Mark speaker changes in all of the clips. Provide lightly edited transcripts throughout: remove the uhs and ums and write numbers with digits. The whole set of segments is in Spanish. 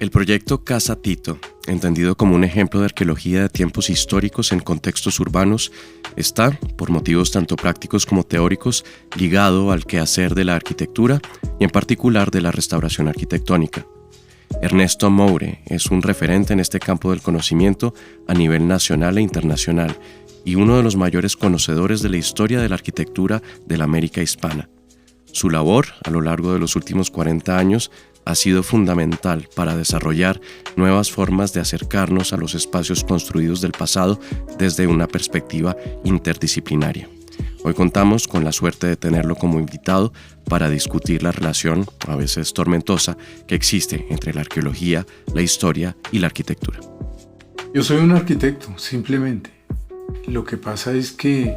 Speaker 1: El proyecto Casa Tito, entendido como un ejemplo de arqueología de tiempos históricos en contextos urbanos, está, por motivos tanto prácticos como teóricos, ligado al quehacer de la arquitectura y en particular de la restauración arquitectónica. Ernesto Moure es un referente en este campo del conocimiento a nivel nacional e internacional y uno de los mayores conocedores de la historia de la arquitectura de la América hispana. Su labor, a lo largo de los últimos 40 años, ha sido fundamental para desarrollar nuevas formas de acercarnos a los espacios construidos del pasado desde una perspectiva interdisciplinaria. Hoy contamos con la suerte de tenerlo como invitado para discutir la relación, a veces tormentosa, que existe entre la arqueología, la historia y la arquitectura.
Speaker 2: Yo soy un arquitecto, simplemente. Lo que pasa es que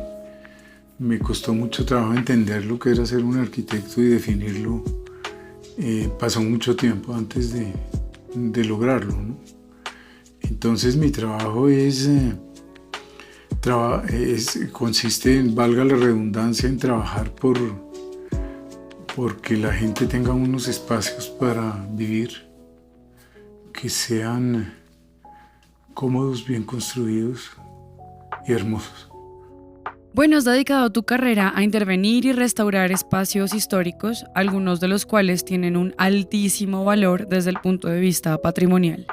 Speaker 2: me costó mucho trabajo entender lo que era ser un arquitecto y definirlo. Pasó mucho tiempo antes de lograrlo, ¿no? Entonces mi trabajo consiste en, valga la redundancia, en trabajar porque la gente tenga unos espacios para vivir que sean cómodos, bien construidos y hermosos.
Speaker 3: Bueno, has dedicado tu carrera a intervenir y restaurar espacios históricos, algunos de los cuales tienen un altísimo valor desde el punto de vista patrimonial.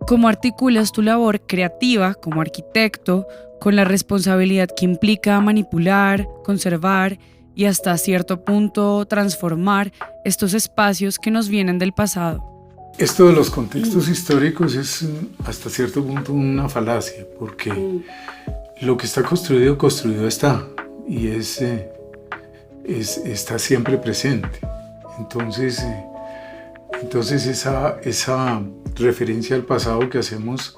Speaker 3: ¿Cómo articulas tu labor creativa como arquitecto con la responsabilidad que implica manipular, conservar y hasta cierto punto transformar estos espacios que nos vienen del pasado?
Speaker 2: Esto de los contextos históricos es hasta cierto punto una falacia, porque lo que está construido está, y está siempre presente. Entonces esa referencia al pasado que hacemos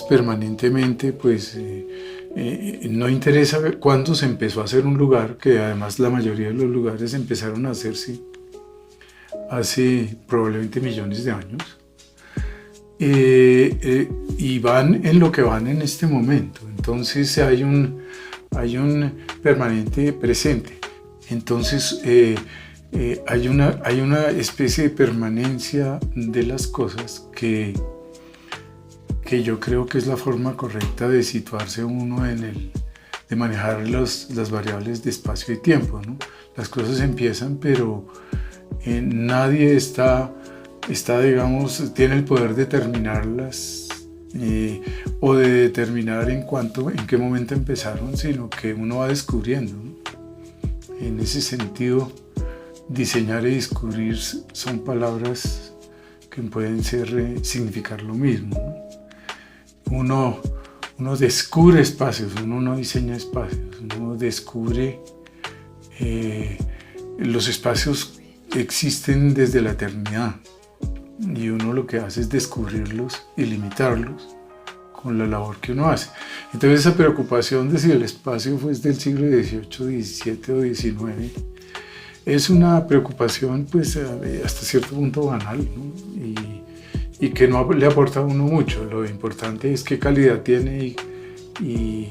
Speaker 2: permanentemente, pues no interesa cuándo se empezó a hacer un lugar, que además la mayoría de los lugares empezaron a hacerse hace probablemente millones de años. Y van en lo que van en este momento. Entonces hay un permanente presente. Entonces hay una especie de permanencia de las cosas que yo creo que es la forma correcta de situarse uno de manejar las variables de espacio y tiempo, ¿no? Las cosas empiezan, pero nadie tiene el poder de determinarlas o de determinar en qué momento empezaron, sino que uno va descubriendo, ¿no? En ese sentido, diseñar y descubrir son palabras que pueden significar lo mismo, ¿no? Uno descubre espacios, uno no diseña espacios, uno descubre los espacios que existen desde la eternidad. Y uno lo que hace es descubrirlos y limitarlos con la labor que uno hace. Entonces esa preocupación de si el espacio fue del siglo XVIII, XVII o XIX es una preocupación pues hasta cierto punto banal, ¿no? Y que no le aporta a uno mucho. Lo importante es qué calidad tiene y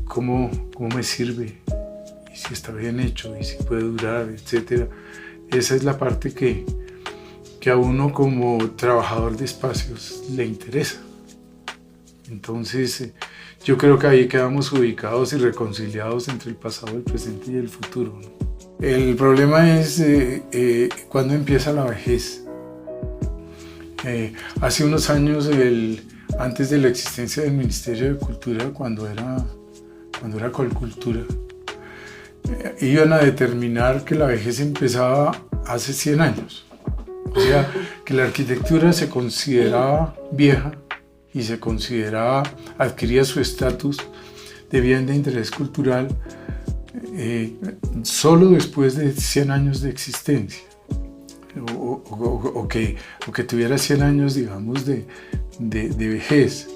Speaker 2: cómo me sirve, y si está bien hecho y si puede durar, etc. Esa es la parte que a uno como trabajador de espacios le interesa. Entonces yo creo que ahí quedamos ubicados y reconciliados entre el pasado, el presente y el futuro, ¿no? El problema es cuando empieza la vejez. Hace unos años, antes de la existencia del Ministerio de Cultura, cuando era Colcultura, iban a determinar que la vejez empezaba hace 100 años. O sea, que la arquitectura se consideraba vieja y adquiría su estatus de bien de interés cultural solo después de 100 años de existencia. O que tuviera 100 años, digamos, de vejez.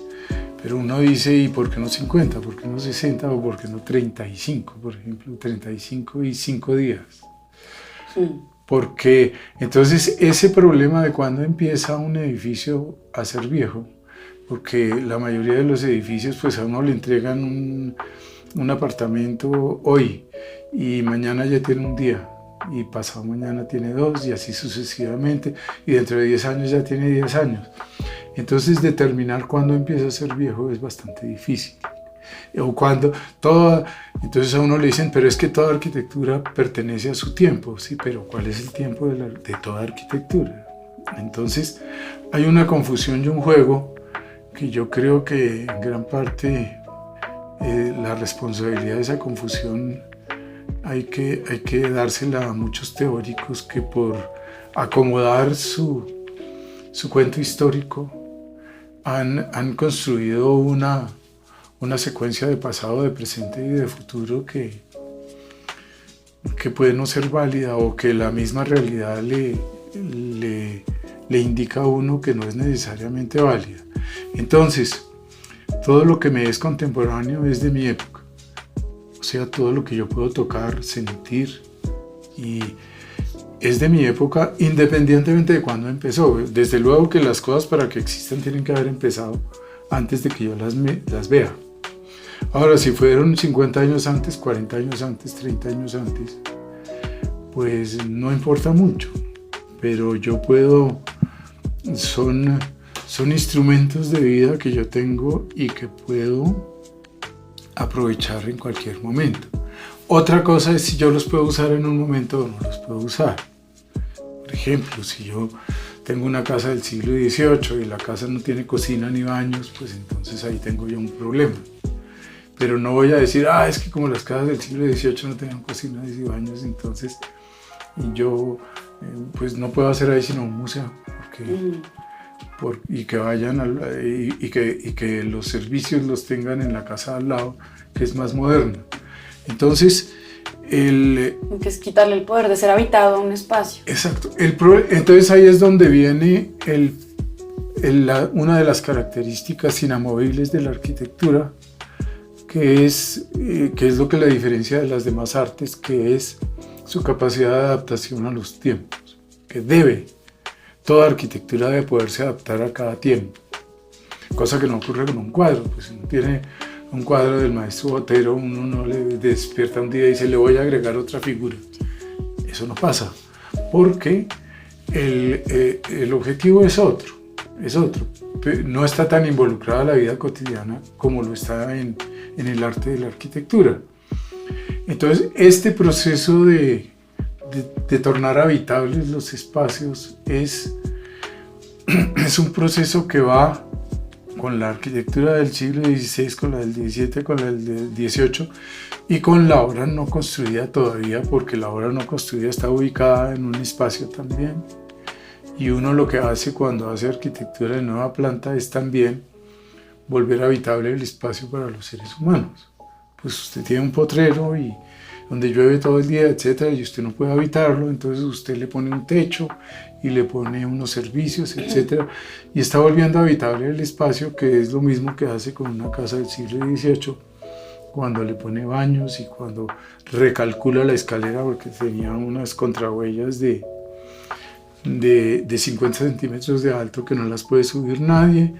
Speaker 2: Pero uno dice, ¿y por qué no 50? ¿Por qué no 60? ¿O por qué no 35? Por ejemplo, 35 y 5 días. Sí. Porque entonces ese problema de cuándo empieza un edificio a ser viejo, porque la mayoría de los edificios pues a uno le entregan un apartamento hoy y mañana ya tiene un día y pasado mañana tiene 2 y así sucesivamente, y dentro de 10 años ya tiene 10 años. Entonces determinar cuándo empieza a ser viejo es bastante difícil. O cuando entonces a uno le dicen, pero es que toda arquitectura pertenece a su tiempo. Sí, pero ¿cuál es el tiempo de toda arquitectura? Entonces hay una confusión y un juego que yo creo que en gran parte la responsabilidad de esa confusión hay que dársela a muchos teóricos que por acomodar su cuento histórico han construido una secuencia de pasado, de presente y de futuro que puede no ser válida, o que la misma realidad le indica a uno que no es necesariamente válida. Entonces, todo lo que me es contemporáneo es de mi época. O sea, todo lo que yo puedo tocar, sentir, y es de mi época independientemente de cuándo empezó. Desde luego que las cosas para que existan tienen que haber empezado antes de que yo las vea. Ahora, si fueron 50 años antes, 40 años antes, 30 años antes, pues no importa mucho. Pero yo puedo, son instrumentos de vida que yo tengo y que puedo aprovechar en cualquier momento. Otra cosa es si yo los puedo usar en un momento o no los puedo usar. Por ejemplo, si yo tengo una casa del siglo XVIII y la casa no tiene cocina ni baños, pues entonces ahí tengo yo un problema. Pero no voy a decir, es que como las casas del siglo XVIII no tenían cocinas ni baños, entonces yo pues no puedo hacer ahí sino un museo, y que vayan y que los servicios los tengan en la casa al lado, que es más moderna. Entonces, que
Speaker 4: es quitarle el poder de ser habitado a un espacio.
Speaker 2: Exacto. Entonces ahí es donde viene una de las características inamovibles de la arquitectura, que es lo que la diferencia de las demás artes, que es su capacidad de adaptación a los tiempos, que toda arquitectura debe poderse adaptar a cada tiempo, cosa que no ocurre con un cuadro. Pues uno tiene un cuadro del maestro Botero, uno no le despierta un día y dice, le voy a agregar otra figura. Eso no pasa, porque el objetivo es otro. No está tan involucrada la vida cotidiana como lo está en el arte de la arquitectura. Entonces, este proceso de tornar habitables los espacios es un proceso que va con la arquitectura del siglo XVI, con la del XVII, con la del XVIII y con la obra no construida todavía, porque la obra no construida está ubicada en un espacio también. Y uno lo que hace cuando hace arquitectura de nueva planta es también volver habitable el espacio para los seres humanos. Pues usted tiene un potrero y donde llueve todo el día, etcétera, y usted no puede habitarlo, entonces usted le pone un techo y le pone unos servicios, etcétera, y está volviendo habitable el espacio, que es lo mismo que hace con una casa del siglo XVIII, cuando le pone baños y cuando recalcula la escalera, porque tenía unas contrahuellas de 50 centímetros de alto que no las puede subir nadie,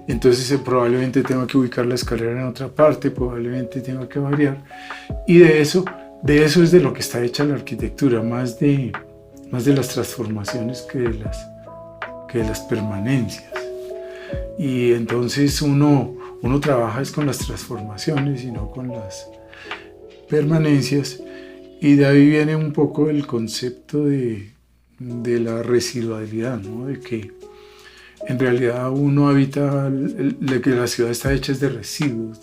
Speaker 2: entonces probablemente tenga que ubicar la escalera en otra parte, probablemente tenga que variar, y de eso es de lo que está hecha la arquitectura, más de las transformaciones que de las permanencias. Y entonces uno trabaja es con las transformaciones y no con las permanencias, y de ahí viene un poco el concepto de la residualidad, ¿no? De que en realidad uno habita, que la ciudad está hecha es de residuos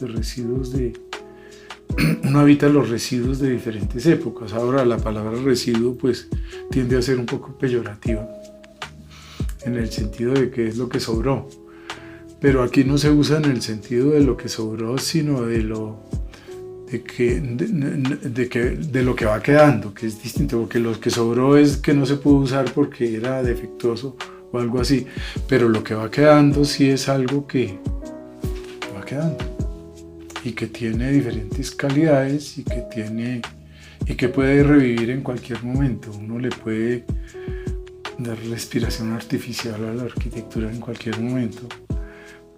Speaker 2: uno habita los residuos de diferentes épocas. Ahora la palabra residuo pues tiende a ser un poco peyorativa en el sentido de que es lo que sobró, pero aquí no se usa en el sentido de lo que sobró, sino de lo que va quedando, que es distinto, porque lo que sobró es que no se pudo usar porque era defectuoso o algo así, pero lo que va quedando sí es algo que va quedando y que tiene diferentes calidades y que puede revivir en cualquier momento. Uno le puede dar respiración artificial a la arquitectura en cualquier momento,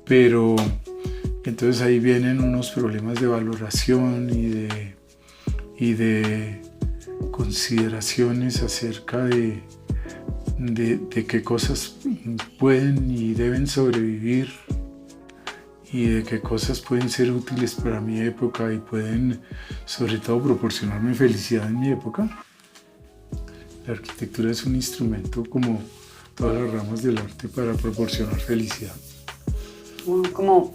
Speaker 2: pero entonces ahí vienen unos problemas de valoración y consideraciones acerca de qué cosas pueden y deben sobrevivir y de qué cosas pueden ser útiles para mi época y pueden sobre todo proporcionarme felicidad en mi época. La arquitectura es un instrumento como todas las ramas del arte para proporcionar felicidad.
Speaker 4: Como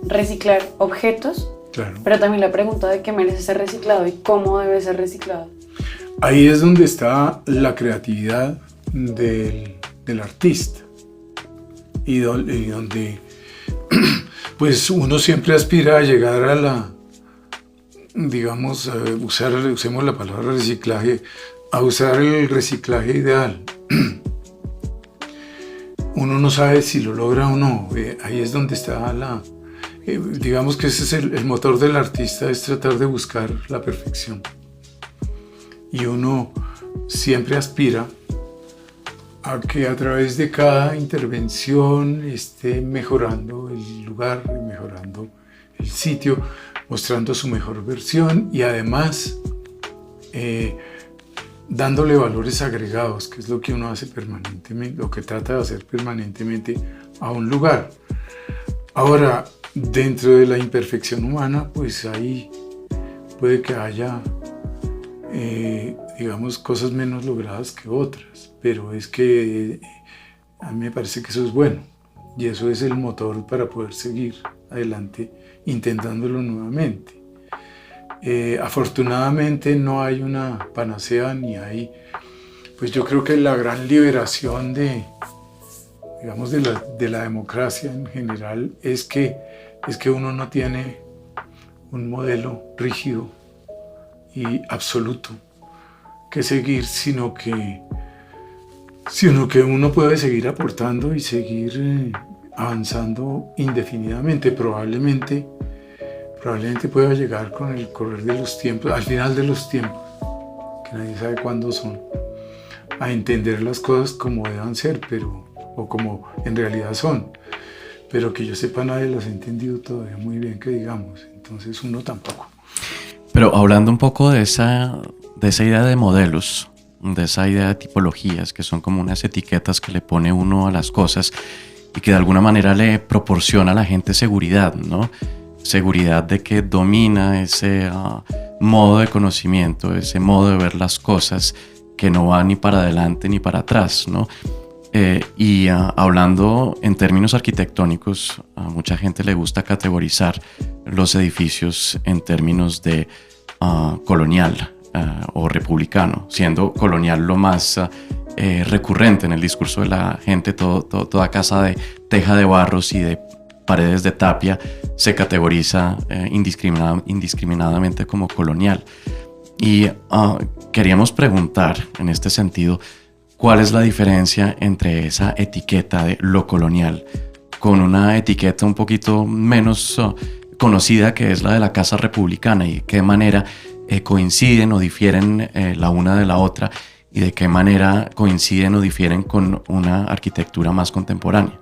Speaker 4: reciclar objetos,
Speaker 2: Claro.
Speaker 4: pero también la pregunta de qué merece ser reciclado y cómo debe ser reciclado.
Speaker 2: Ahí es donde está la creatividad del artista y donde pues uno siempre aspira a llegar a la, digamos, usemos la palabra reciclaje, a usar el reciclaje ideal. Uno no sabe si lo logra o no, ahí es donde está digamos que ese es el motor del artista, es tratar de buscar la perfección. Y uno siempre aspira a que a través de cada intervención esté mejorando el lugar, mejorando el sitio, mostrando su mejor versión y además dándole valores agregados, que es lo que uno hace permanentemente, lo que trata de hacer permanentemente a un lugar. Ahora, dentro de la imperfección humana, pues ahí puede que haya digamos, cosas menos logradas que otras, pero es que a mí me parece que eso es bueno y eso es el motor para poder seguir adelante intentándolo nuevamente. Afortunadamente no hay una panacea ni hay, pues yo creo que la gran liberación digamos, de la democracia en general es que uno no tiene un modelo rígido y absoluto que seguir, sino que uno puede seguir aportando y seguir avanzando indefinidamente. Probablemente pueda llegar con el correr de los tiempos, al final de los tiempos, que nadie sabe cuándo son, a entender las cosas como deban ser, o como en realidad son, pero que yo sepa nadie las ha entendido todavía muy bien, que digamos, entonces uno tampoco.
Speaker 1: Pero hablando un poco de esa idea de modelos, de esa idea de tipologías, que son como unas etiquetas que le pone uno a las cosas y que de alguna manera le proporciona a la gente seguridad, ¿no? Seguridad de que domina ese modo de conocimiento, ese modo de ver las cosas que no va ni para adelante ni para atrás, ¿no? Hablando en términos arquitectónicos, a mucha gente le gusta categorizar los edificios en términos de colonial o republicano, siendo colonial lo más recurrente en el discurso de la gente. Toda casa de teja de barros y de paredes de tapia se categoriza indiscriminadamente como colonial. Y queríamos preguntar en este sentido, ¿cuál es la diferencia entre esa etiqueta de lo colonial con una etiqueta un poquito menos conocida, que es la de la casa republicana, y de qué manera coinciden o difieren la una de la otra, y de qué manera coinciden o difieren con una arquitectura más contemporánea?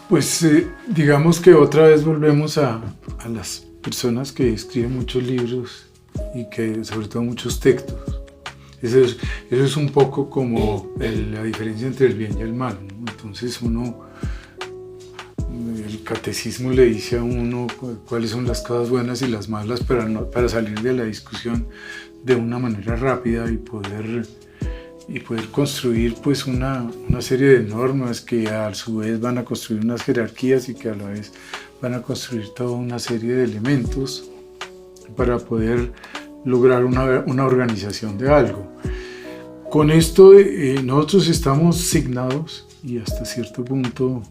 Speaker 2: Pues digamos que otra vez volvemos a las personas que escriben muchos libros y que sobre todo muchos textos. Eso es un poco como la diferencia entre el bien y el mal, ¿no? Entonces el catecismo le dice a uno cuáles son las cosas buenas y las malas para salir de la discusión de una manera rápida y poder construir pues una serie de normas que a su vez van a construir unas jerarquías y que a la vez van a construir toda una serie de elementos para poder lograr una organización de algo. Con esto nosotros estamos signados y hasta cierto punto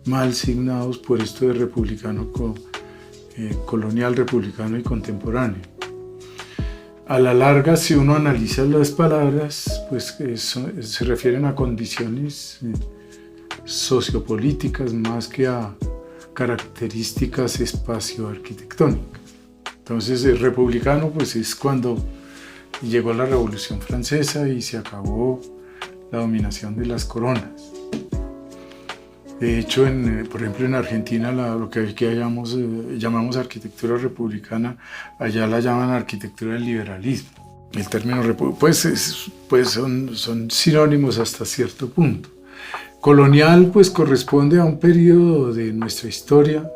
Speaker 2: mal signados por esto de republicano, colonial, republicano y contemporáneo. A la larga, si uno analiza las palabras, pues se refieren a condiciones sociopolíticas más que a características espacio-arquitectónicas. Entonces, el republicano pues es cuando llegó la Revolución Francesa y se acabó la dominación de las coronas. De hecho, por ejemplo, en Argentina, lo que aquí llamamos arquitectura republicana, allá la llaman arquitectura del liberalismo. El término pues son sinónimos hasta cierto punto. Colonial pues corresponde a un periodo de nuestra historia,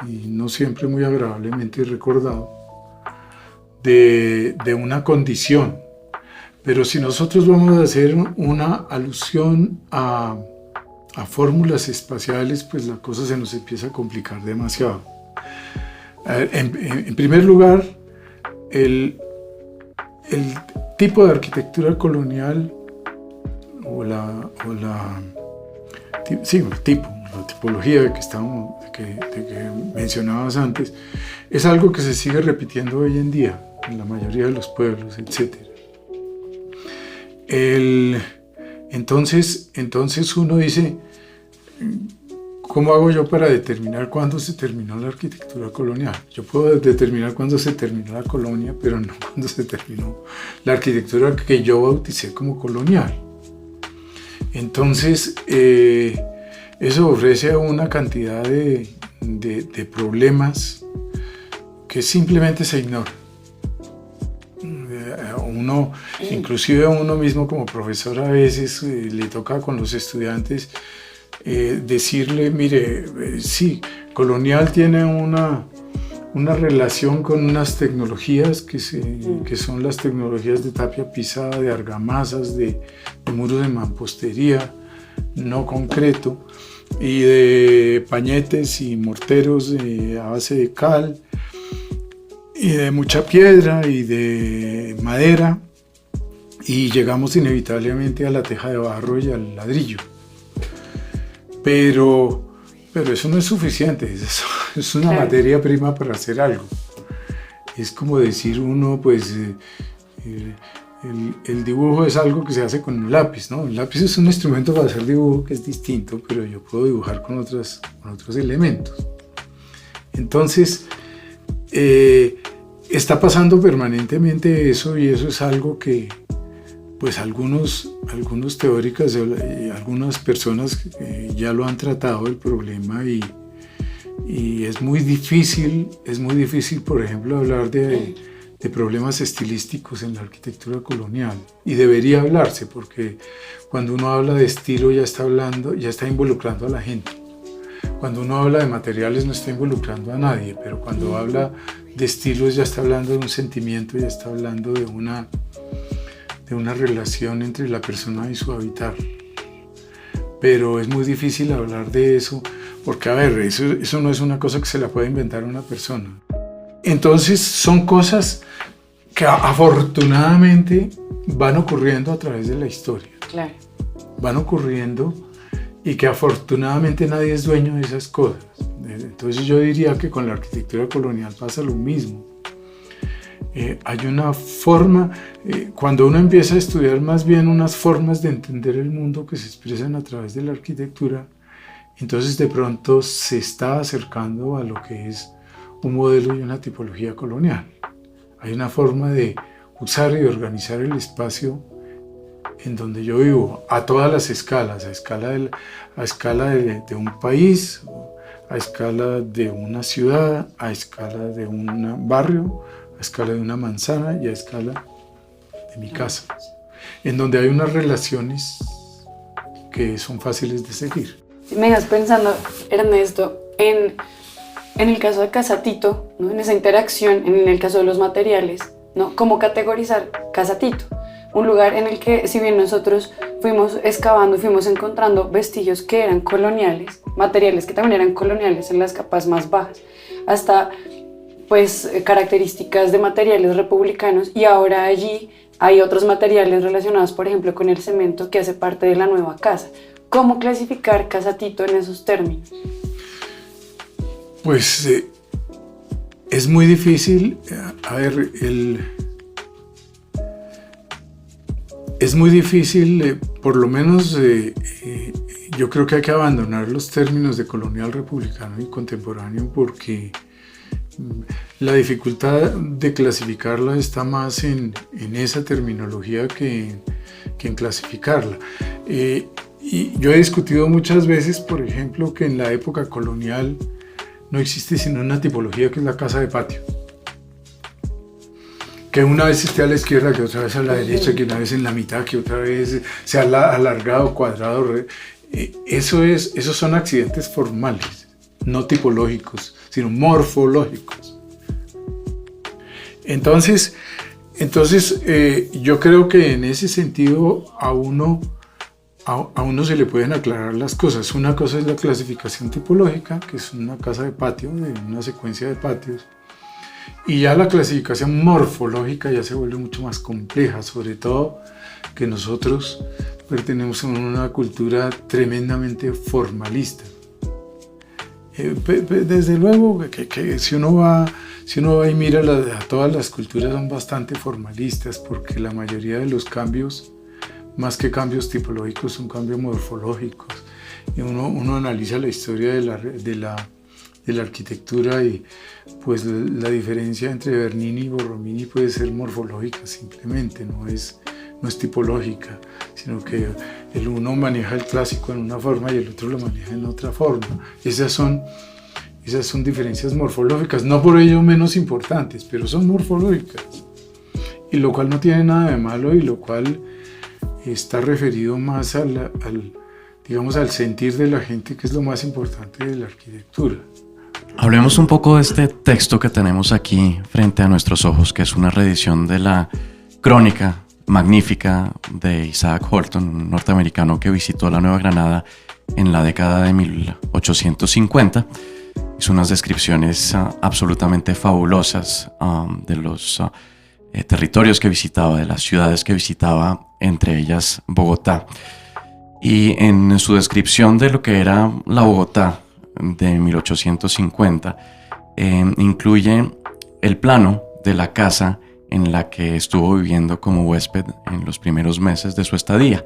Speaker 2: y no siempre muy agradablemente recordado, de una condición. Pero si nosotros vamos a hacer una alusión a fórmulas espaciales, pues la cosa se nos empieza a complicar demasiado. En primer lugar, el tipo de arquitectura colonial la tipología que mencionabas antes, es algo que se sigue repitiendo hoy en día en la mayoría de los pueblos, etc. Entonces uno dice, ¿cómo hago yo para determinar cuándo se terminó la arquitectura colonial? Yo puedo determinar cuándo se terminó la colonia, pero no cuándo se terminó la arquitectura que yo bauticé como colonial. Entonces, eso ofrece una cantidad de problemas que simplemente se ignoran. Inclusive a uno mismo como profesor a veces le toca con los estudiantes decirle, mire, sí, colonial tiene una relación con unas tecnologías que son las tecnologías de tapia pisada, de argamasas, de muros de mampostería no concreto y de pañetes y morteros a base de cal y de mucha piedra y de madera, y llegamos inevitablemente a la teja de barro y al ladrillo. Pero eso no es suficiente, es una materia prima para hacer algo. Es como decir uno, pues, el dibujo es algo que se hace con un lápiz, ¿no? El lápiz es un instrumento para hacer dibujo que es distinto, pero yo puedo dibujar con otros elementos. Entonces, está pasando permanentemente eso, y eso es algo que, pues, algunos teóricos, algunas personas ya lo han tratado el problema, y es muy difícil, por ejemplo, hablar de problemas estilísticos en la arquitectura colonial, y debería hablarse, porque cuando uno habla de estilo ya está involucrando a la gente. Cuando uno habla de materiales no está involucrando a nadie, pero cuando habla de estilos ya está hablando de un sentimiento, ya está hablando de una relación entre la persona y su habitar. Pero es muy difícil hablar de eso, porque, a ver, eso no es una cosa que se la puede inventar una persona. Entonces son cosas que afortunadamente van ocurriendo a través de la historia.
Speaker 4: Claro.
Speaker 2: Van ocurriendo, y que afortunadamente nadie es dueño de esas cosas. Entonces yo diría que con la arquitectura colonial pasa lo mismo. Hay una forma, cuando uno empieza a estudiar más bien unas formas de entender el mundo que se expresan a través de la arquitectura, entonces de pronto se está acercando a lo que es un modelo y una tipología colonial. Hay una forma de usar y organizar el espacio en donde yo vivo, a todas las escalas, a escala de un país, a escala de una ciudad, a escala de un barrio, a escala de una manzana y a escala de mi casa, en donde hay unas relaciones que son fáciles de seguir.
Speaker 4: Me dejas pensando, Ernesto, en el caso de Casa Tito, ¿no? En esa interacción, en el caso de los materiales, ¿no? ¿Cómo categorizar Casa Tito? Un lugar en el que, si bien nosotros fuimos excavando y fuimos encontrando vestigios que eran coloniales, materiales que también eran coloniales en las capas más bajas, hasta pues características de materiales republicanos, y ahora allí hay otros materiales relacionados, por ejemplo, con el cemento que hace parte de la nueva casa. ¿Cómo clasificar Casa Tito en esos términos?
Speaker 2: Pues es muy difícil. A ver, es muy difícil, por lo menos yo creo que hay que abandonar los términos de colonial, republicano y contemporáneo, porque la dificultad de clasificarla está más en esa terminología que en clasificarla. Y yo he discutido muchas veces, por ejemplo, que en la época colonial no existe sino una tipología que es la casa de patio. Que una vez esté a la izquierda, que otra vez a la derecha, que una vez en la mitad, que otra vez sea alargado, cuadrado. Esos son accidentes formales, no tipológicos, sino morfológicos. Entonces yo creo que en ese sentido a uno se le pueden aclarar las cosas. Una cosa es la clasificación tipológica, que es una casa de patio, de una secuencia de patios. Y ya la clasificación morfológica ya se vuelve mucho más compleja, sobre todo que nosotros pertenecemos a una cultura tremendamente formalista. Desde luego que si uno va y mira a todas las culturas son bastante formalistas, porque la mayoría de los cambios, más que cambios tipológicos, son cambios morfológicos. Y uno analiza la historia de la arquitectura y pues la diferencia entre Bernini y Borromini puede ser morfológica simplemente, no es tipológica, sino que el uno maneja el clásico en una forma y el otro lo maneja en otra forma. Esas son diferencias morfológicas, no por ello menos importantes, pero son morfológicas, y lo cual no tiene nada de malo y lo cual está referido más al sentir de la gente, que es lo más importante de la arquitectura.
Speaker 1: Hablemos un poco de este texto que tenemos aquí frente a nuestros ojos, que es una reedición de la crónica magnífica de Isaac Holton, un norteamericano que visitó la Nueva Granada en la década de 1850. Hizo unas descripciones absolutamente fabulosas de los territorios que visitaba, de las ciudades que visitaba, entre ellas Bogotá. Y en su descripción de lo que era la Bogotá de 1850, incluye el plano de la casa en la que estuvo viviendo como huésped en los primeros meses de su estadía.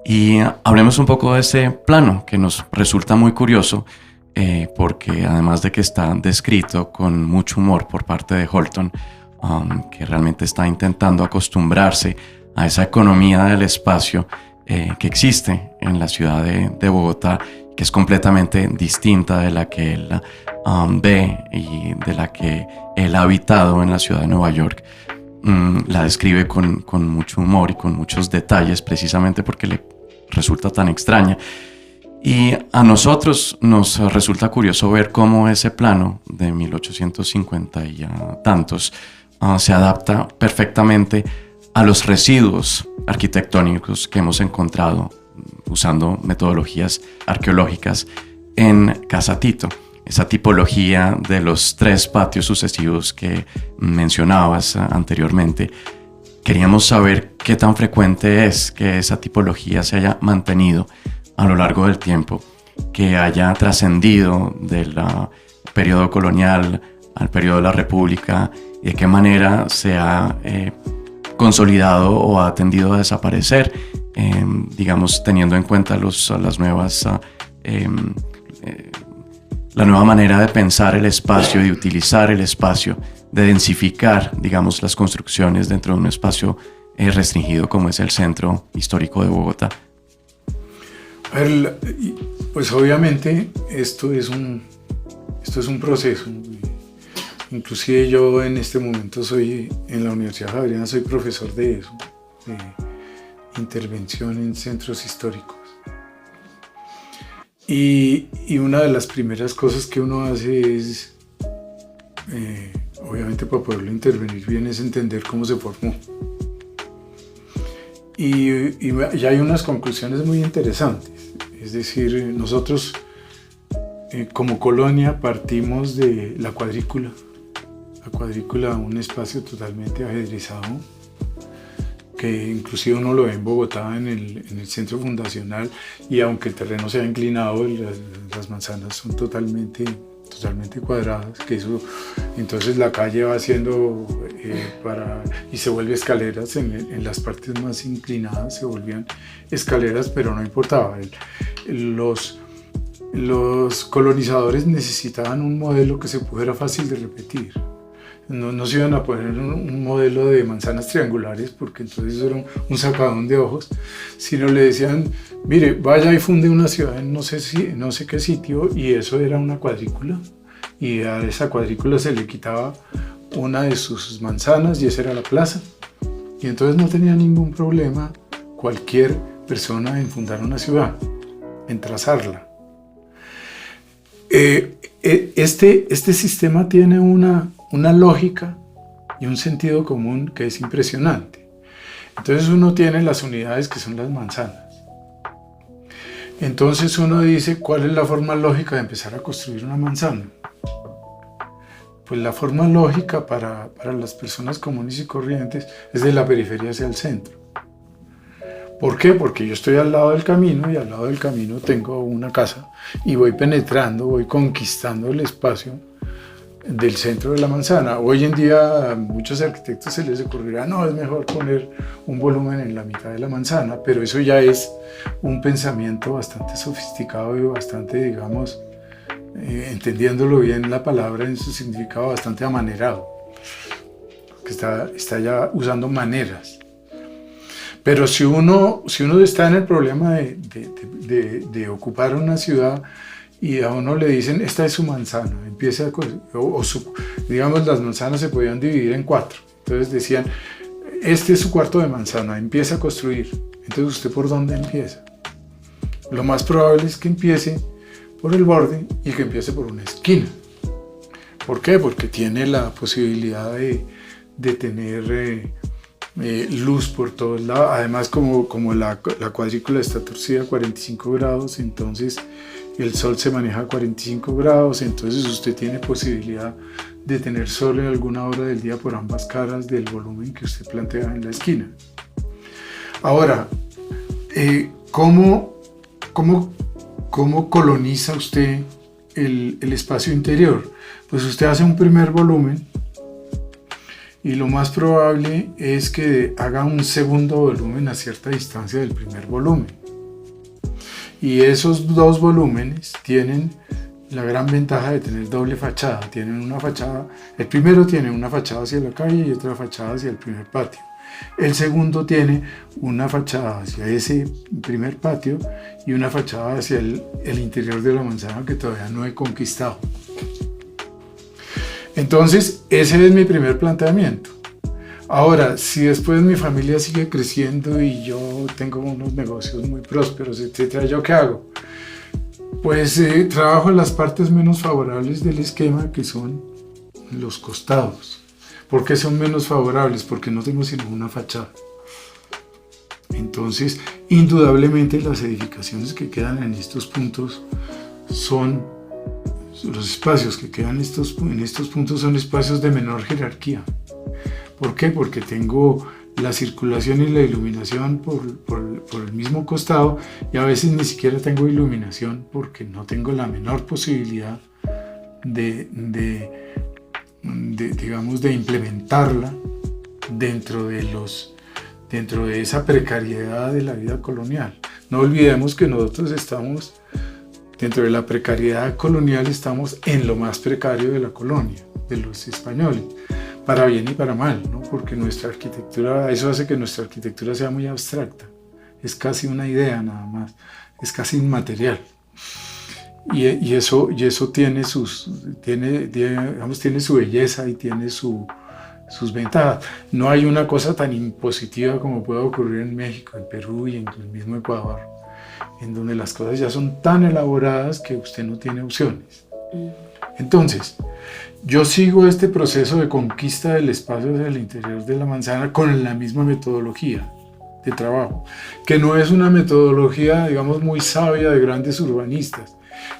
Speaker 1: Y hablemos un poco de ese plano, que nos resulta muy curioso, porque además de que está descrito con mucho humor por parte de Holton, que realmente está intentando acostumbrarse a esa economía del espacio que existe en la ciudad de Bogotá, que es completamente distinta de la que él ve y de la que él ha habitado en la ciudad de Nueva York. La describe con mucho humor y con muchos detalles, precisamente porque le resulta tan extraña. Y a nosotros nos resulta curioso ver cómo ese plano de 1850 y tantos se adapta perfectamente a los residuos arquitectónicos que hemos encontrado usando metodologías arqueológicas en Casa Tito. Esa tipología de los 3 patios sucesivos que mencionabas anteriormente. Queríamos saber qué tan frecuente es que esa tipología se haya mantenido a lo largo del tiempo, que haya trascendido del periodo colonial al periodo de la República, y de qué manera se ha consolidado o ha tendido a desaparecer, digamos, teniendo en cuenta la nueva manera de pensar el espacio, de utilizar el espacio, de densificar, digamos, las construcciones dentro de un espacio restringido como es el centro histórico de Bogotá.
Speaker 2: A ver, pues obviamente esto es un proceso. Inclusive yo en este momento soy, en la Universidad Javeriana, soy profesor de eso, de intervención en centros históricos. Y una de las primeras cosas que uno hace es, obviamente para poderlo intervenir bien, es entender cómo se formó. Y ya hay unas conclusiones muy interesantes. Es decir, nosotros como colonia partimos de la cuadrícula. La cuadrícula, un espacio totalmente ajedrezado, que inclusive uno lo ve en Bogotá, en el centro fundacional, y aunque el terreno sea inclinado, las manzanas son totalmente cuadradas, que eso, entonces la calle va haciendo y se vuelve escaleras, en las partes más inclinadas se volvían escaleras, pero no importaba. Los colonizadores necesitaban un modelo que fuera fácil de repetir. no se iban a poner un modelo de manzanas triangulares, porque entonces eso era un sacadón de ojos, sino le decían, mire, vaya y funde una ciudad en no sé qué sitio, y eso era una cuadrícula, y a esa cuadrícula se le quitaba una de sus manzanas y esa era la plaza. Y entonces no tenía ningún problema cualquier persona en fundar una ciudad, en trazarla. Este sistema tiene una lógica y un sentido común que es impresionante. Entonces uno tiene las unidades que son las manzanas. Entonces uno dice, ¿cuál es la forma lógica de empezar a construir una manzana? Pues la forma lógica para las personas comunes y corrientes es de la periferia hacia el centro. ¿Por qué? Porque yo estoy al lado del camino y al lado del camino tengo una casa y voy penetrando, voy conquistando el espacio del centro de la manzana. Hoy en día a muchos arquitectos se les ocurrirá, no, es mejor poner un volumen en la mitad de la manzana, pero eso ya es un pensamiento bastante sofisticado y bastante, digamos, entendiéndolo bien la palabra en su significado, bastante amanerado, que está ya usando maneras. Pero si uno está en el problema de ocupar una ciudad y a uno le dicen, esta es su manzana, empieza digamos, las manzanas se podían dividir en 4. Entonces decían, este es su cuarto de manzana, empieza a construir. Entonces, ¿usted por dónde empieza? Lo más probable es que empiece por el borde y que empiece por una esquina. ¿Por qué? Porque tiene la posibilidad de tener luz por todos lados. Además, como la cuadrícula está torcida a 45 grados, entonces el sol se maneja a 45 grados, entonces usted tiene posibilidad de tener sol en alguna hora del día por ambas caras del volumen que usted plantea en la esquina. Ahora, ¿cómo coloniza usted el espacio interior? Pues usted hace un primer volumen y lo más probable es que haga un segundo volumen a cierta distancia del primer volumen. Y esos dos volúmenes tienen la gran ventaja de tener doble fachada. Tienen una fachada, el primero tiene una fachada hacia la calle y otra fachada hacia el primer patio. El segundo tiene una fachada hacia ese primer patio y una fachada hacia el interior de la manzana que todavía no he conquistado. Entonces, ese es mi primer planteamiento. Ahora, si después mi familia sigue creciendo y yo tengo unos negocios muy prósperos, etcétera, ¿yo qué hago? Pues trabajo en las partes menos favorables del esquema, que son los costados. ¿Por qué son menos favorables? Porque no tengo sino una fachada. Entonces, indudablemente las edificaciones que quedan en estos puntos son, los espacios que quedan en estos puntos son espacios de menor jerarquía. ¿Por qué? Porque tengo la circulación y la iluminación por el mismo costado y a veces ni siquiera tengo iluminación porque no tengo la menor posibilidad digamos, de implementarla dentro de esa precariedad de la vida colonial. No olvidemos que nosotros estamos, dentro de la precariedad colonial, estamos en lo más precario de la colonia, de los españoles, para bien y para mal, ¿no? Porque nuestra arquitectura, eso hace que nuestra arquitectura sea muy abstracta, es casi una idea nada más, es casi inmaterial. Y eso tiene tiene su belleza y tiene sus ventajas. No hay una cosa tan impositiva como puede ocurrir en México, en Perú y en el mismo Ecuador, en donde las cosas ya son tan elaboradas que usted no tiene opciones. Entonces, yo sigo este proceso de conquista del espacio del interior de la manzana con la misma metodología de trabajo, que no es una metodología, digamos, muy sabia de grandes urbanistas.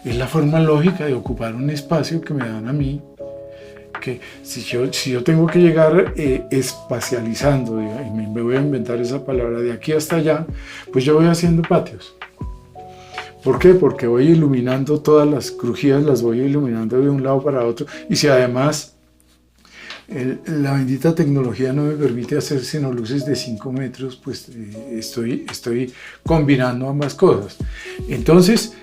Speaker 2: Es la forma lógica de ocupar un espacio que me dan a mí, que si yo tengo que llegar espacializando, y me voy a inventar esa palabra, de aquí hasta allá, pues yo voy haciendo patios. ¿Por qué? Porque voy iluminando todas las crujías, las voy iluminando de un lado para otro, y si además la bendita tecnología no me permite hacer sino luces de 5 metros, pues estoy combinando ambas cosas. Entonces,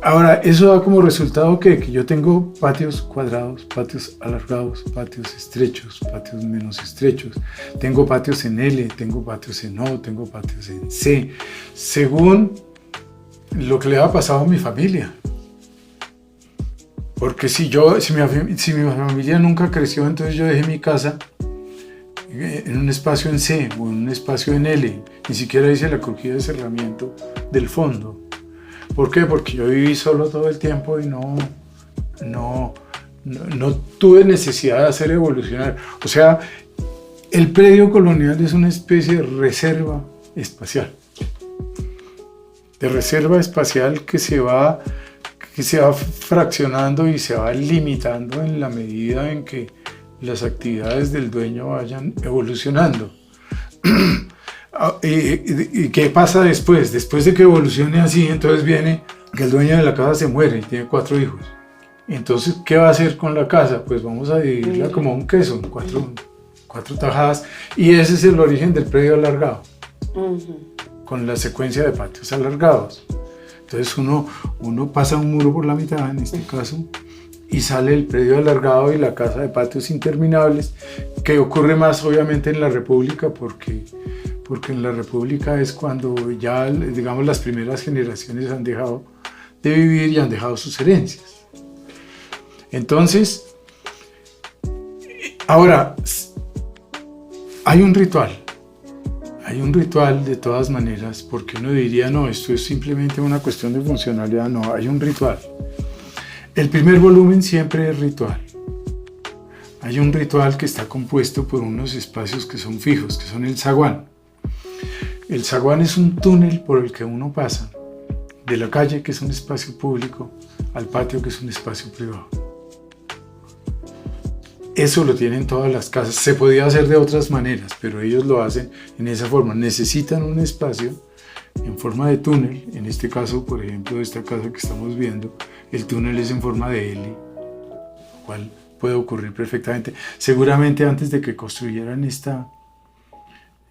Speaker 2: Ahora, eso da como resultado que yo tengo patios cuadrados, patios alargados, patios estrechos, patios menos estrechos. Tengo patios en L, tengo patios en O, tengo patios en C, según lo que le ha pasado a mi familia. Porque si mi familia nunca creció, entonces yo dejé mi casa en un espacio en C o en un espacio en L. Ni siquiera hice la crujía de cerramiento del fondo. ¿Por qué? Porque yo viví solo todo el tiempo y no tuve necesidad de hacer evolucionar. O sea, el predio colonial es una especie de reserva espacial. De reserva espacial que se va fraccionando y se va limitando en la medida en que las actividades del dueño vayan evolucionando. ¿Y qué pasa después? Después de que evolucione así, entonces viene que el dueño de la casa se muere y tiene 4 hijos. Entonces, ¿qué va a hacer con la casa? Pues vamos a dividirla como un queso, en cuatro tajadas, y ese es el origen del predio alargado, con la secuencia de patios alargados. Entonces uno pasa un muro por la mitad, en este caso, y sale el predio alargado y la casa de patios interminables, que ocurre más obviamente en la República, porque en la República es cuando ya, digamos, las primeras generaciones han dejado de vivir y han dejado sus herencias. Entonces, ahora, hay un ritual de todas maneras, porque uno diría, no, esto es simplemente una cuestión de funcionalidad. No, hay un ritual. El primer volumen siempre es ritual. Hay un ritual que está compuesto por unos espacios que son fijos, que son el zaguán. El zaguán es un túnel por el que uno pasa de la calle, que es un espacio público, al patio, que es un espacio privado. Eso lo tienen todas las casas. Se podía hacer de otras maneras, pero ellos lo hacen en esa forma. Necesitan un espacio en forma de túnel. En este caso, por ejemplo, esta casa que estamos viendo, el túnel es en forma de L, lo cual puede ocurrir perfectamente. Seguramente antes de que construyeran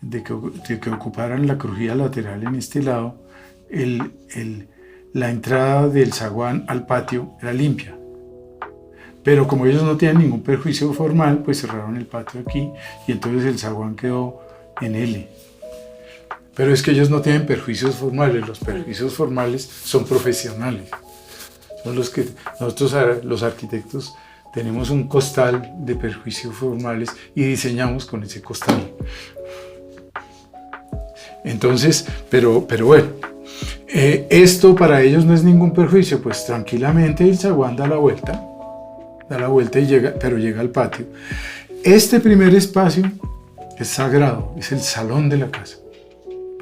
Speaker 2: de que ocuparan la crujía lateral en este lado, la entrada del zaguán al patio era limpia. Pero como ellos no tienen ningún perjuicio formal, pues cerraron el patio aquí y entonces el zaguán quedó en L. Pero es que ellos no tienen perjuicios formales, los perjuicios formales son profesionales. Son los que nosotros, los arquitectos, tenemos un costal de perjuicios formales y diseñamos con ese costal. Entonces, pero bueno, esto para ellos no es ningún perjuicio, pues tranquilamente el zaguán da la vuelta y llega al patio. Este primer espacio es sagrado, es el salón de la casa,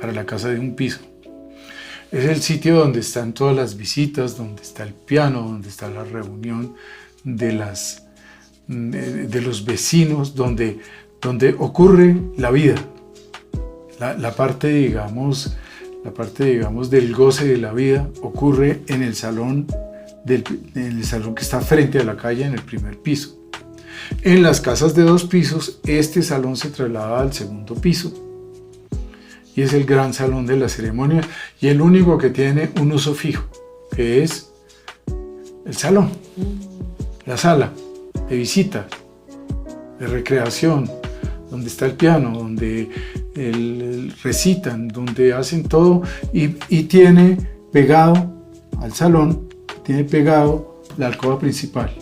Speaker 2: para la casa de un piso. Es el sitio donde están todas las visitas, donde está el piano, donde está la reunión de los vecinos, donde ocurre la vida. La parte, digamos, del goce de la vida ocurre en el salón que está frente a la calle, en el primer piso. En las casas de 2 pisos, este salón se traslada al segundo piso y es el gran salón de la ceremonia y el único que tiene un uso fijo, que es el salón, la sala de visitas, de recreación, donde está el piano, donde recitan, donde hacen todo y tiene pegado al salón, tiene pegado la alcoba principal.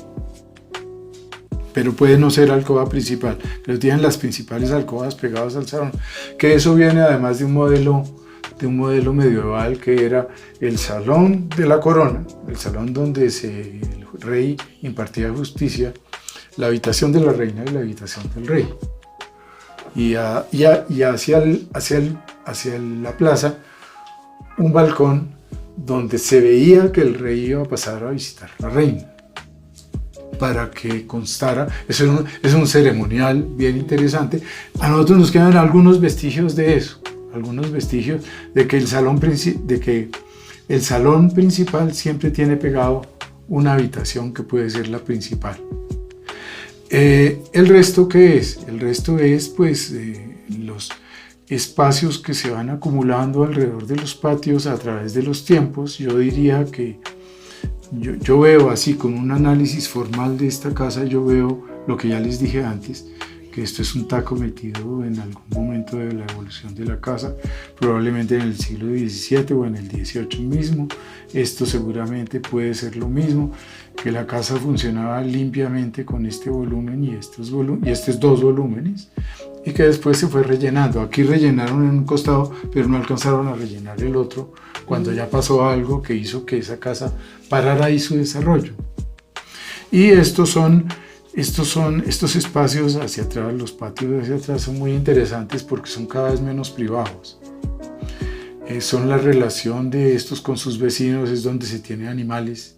Speaker 2: Pero puede no ser alcoba principal, pero tienen las principales alcobas pegadas al salón, que eso viene además de un modelo medieval que era el salón de la corona, el salón donde el rey impartía justicia, la habitación de la reina y la habitación del rey. Y hacia la plaza un balcón donde se veía que el rey iba a pasar a visitar a la reina, para que constara. Es un ceremonial bien interesante. A nosotros nos quedan algunos vestigios de eso, algunos vestigios de que el salón principal siempre tiene pegado una habitación que puede ser la principal. ¿El resto qué es? El resto es pues los espacios que se van acumulando alrededor de los patios a través de los tiempos. Yo diría que yo veo así, con un análisis formal de esta casa, yo veo lo que ya les dije antes, que esto es un taco metido en algún momento de la evolución de la casa, probablemente en el siglo XVII o en el XVIII mismo. Esto seguramente puede ser lo mismo, que la casa funcionaba limpiamente con este volumen y estos dos volúmenes, y que después se fue rellenando. Aquí rellenaron en un costado, pero no alcanzaron a rellenar el otro, cuando ya pasó algo que hizo que esa casa parara ahí su desarrollo. Y estos espacios hacia atrás, los patios hacia atrás, son muy interesantes porque son cada vez menos privados. Son la relación de estos con sus vecinos, es donde se tiene animales,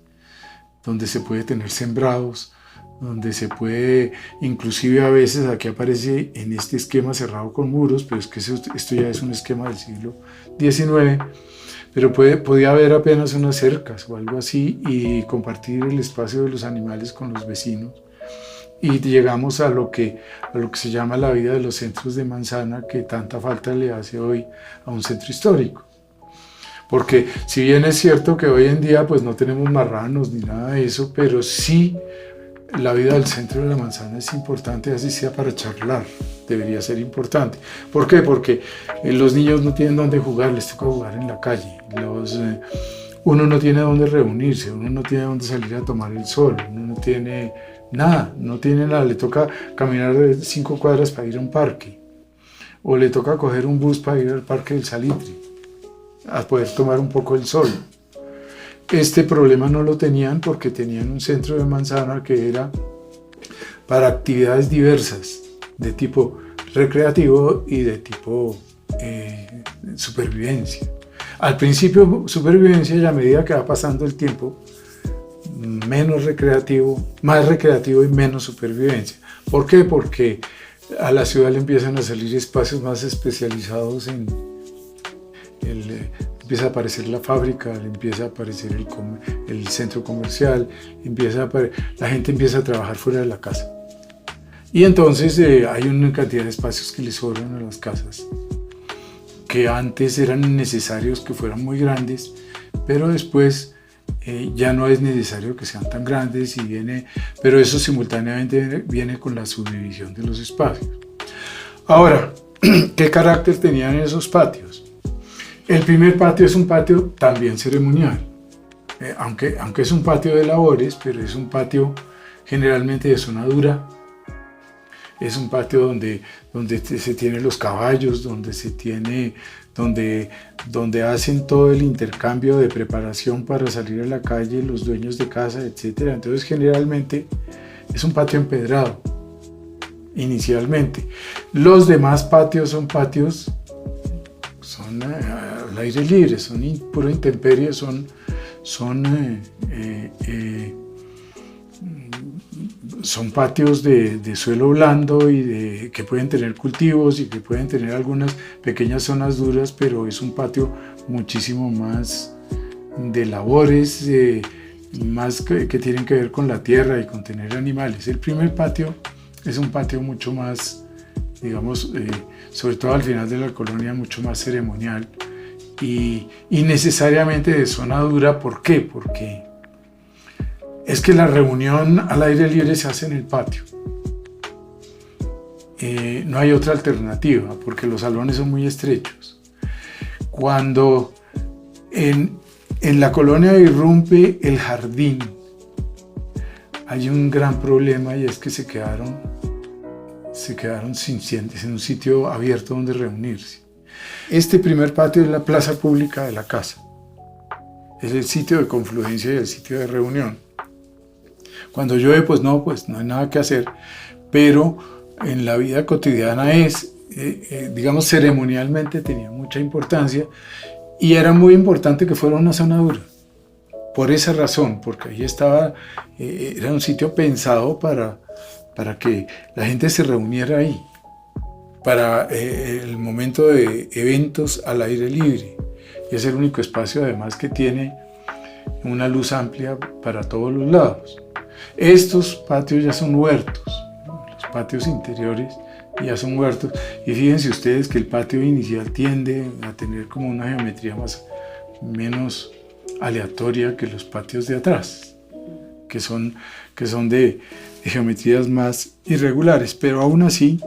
Speaker 2: donde se puede tener sembrados, donde se puede, inclusive a veces aquí aparece en este esquema cerrado con muros, pero es que esto ya es un esquema del siglo XIX, pero podía haber apenas unas cercas o algo así y compartir el espacio de los animales con los vecinos. Y llegamos a lo que se llama la vida de los centros de manzana, que tanta falta le hace hoy a un centro histórico. Porque si bien es cierto que hoy en día pues no tenemos marranos ni nada de eso, pero sí la vida del centro de la manzana es importante, así sea para charlar, debería ser importante. ¿Por qué? Porque los niños no tienen dónde jugar, les toca jugar en la calle. Uno no tiene dónde reunirse, uno no tiene dónde salir a tomar el sol, uno no tiene nada, le toca caminar 5 cuadras para ir a un parque, o le toca coger un bus para ir al Parque del Salitre, a poder tomar un poco el sol. Este problema no lo tenían porque tenían un centro de manzana que era para actividades diversas, de tipo recreativo y de tipo supervivencia. Al principio supervivencia, y a medida que va pasando el tiempo, menos recreativo, más recreativo y menos supervivencia. ¿Por qué? Porque a la ciudad le empiezan a salir espacios más especializados empieza a aparecer la fábrica, le empieza a aparecer el centro comercial, la gente empieza a trabajar fuera de la casa. Y entonces hay una cantidad de espacios que le sobran a las casas, que antes eran necesarios que fueran muy grandes, pero después ya no es necesario que sean tan grandes, pero eso simultáneamente viene con la subdivisión de los espacios. Ahora, ¿qué carácter tenían esos patios? El primer patio es un patio también ceremonial, aunque es un patio de labores, pero es un patio generalmente de zona dura. Es un patio donde se tienen los caballos, donde hacen todo el intercambio de preparación para salir a la calle, los dueños de casa, etc. Entonces generalmente es un patio empedrado, inicialmente. Los demás patios son patios, son al aire libre, son puro intemperie, son patios de suelo blando y que pueden tener cultivos y que pueden tener algunas pequeñas zonas duras, pero es un patio muchísimo más de labores, más que tienen que ver con la tierra y con tener animales. El primer patio es un patio mucho más, digamos, sobre todo al final de la colonia, mucho más ceremonial y necesariamente de zona dura. ¿Por qué? Porque es que la reunión al aire libre se hace en el patio. No hay otra alternativa porque los salones son muy estrechos. Cuando en la colonia irrumpe el jardín, hay un gran problema y es que se quedaron sin un sitio abierto donde reunirse. Este primer patio es la plaza pública de la casa. Es el sitio de confluencia y el sitio de reunión. Cuando llueve, pues no hay nada que hacer, pero en la vida cotidiana digamos, ceremonialmente tenía mucha importancia y era muy importante que fuera una zona dura. Por esa razón, porque ahí era un sitio pensado para que la gente se reuniera ahí, para el momento de eventos al aire libre. Y es el único espacio además que tiene una luz amplia para todos los lados. Estos patios ya son huertos, los patios interiores ya son huertos, y fíjense ustedes que el patio inicial tiende a tener como una geometría menos aleatoria que los patios de atrás, que son de geometrías más irregulares, pero aún así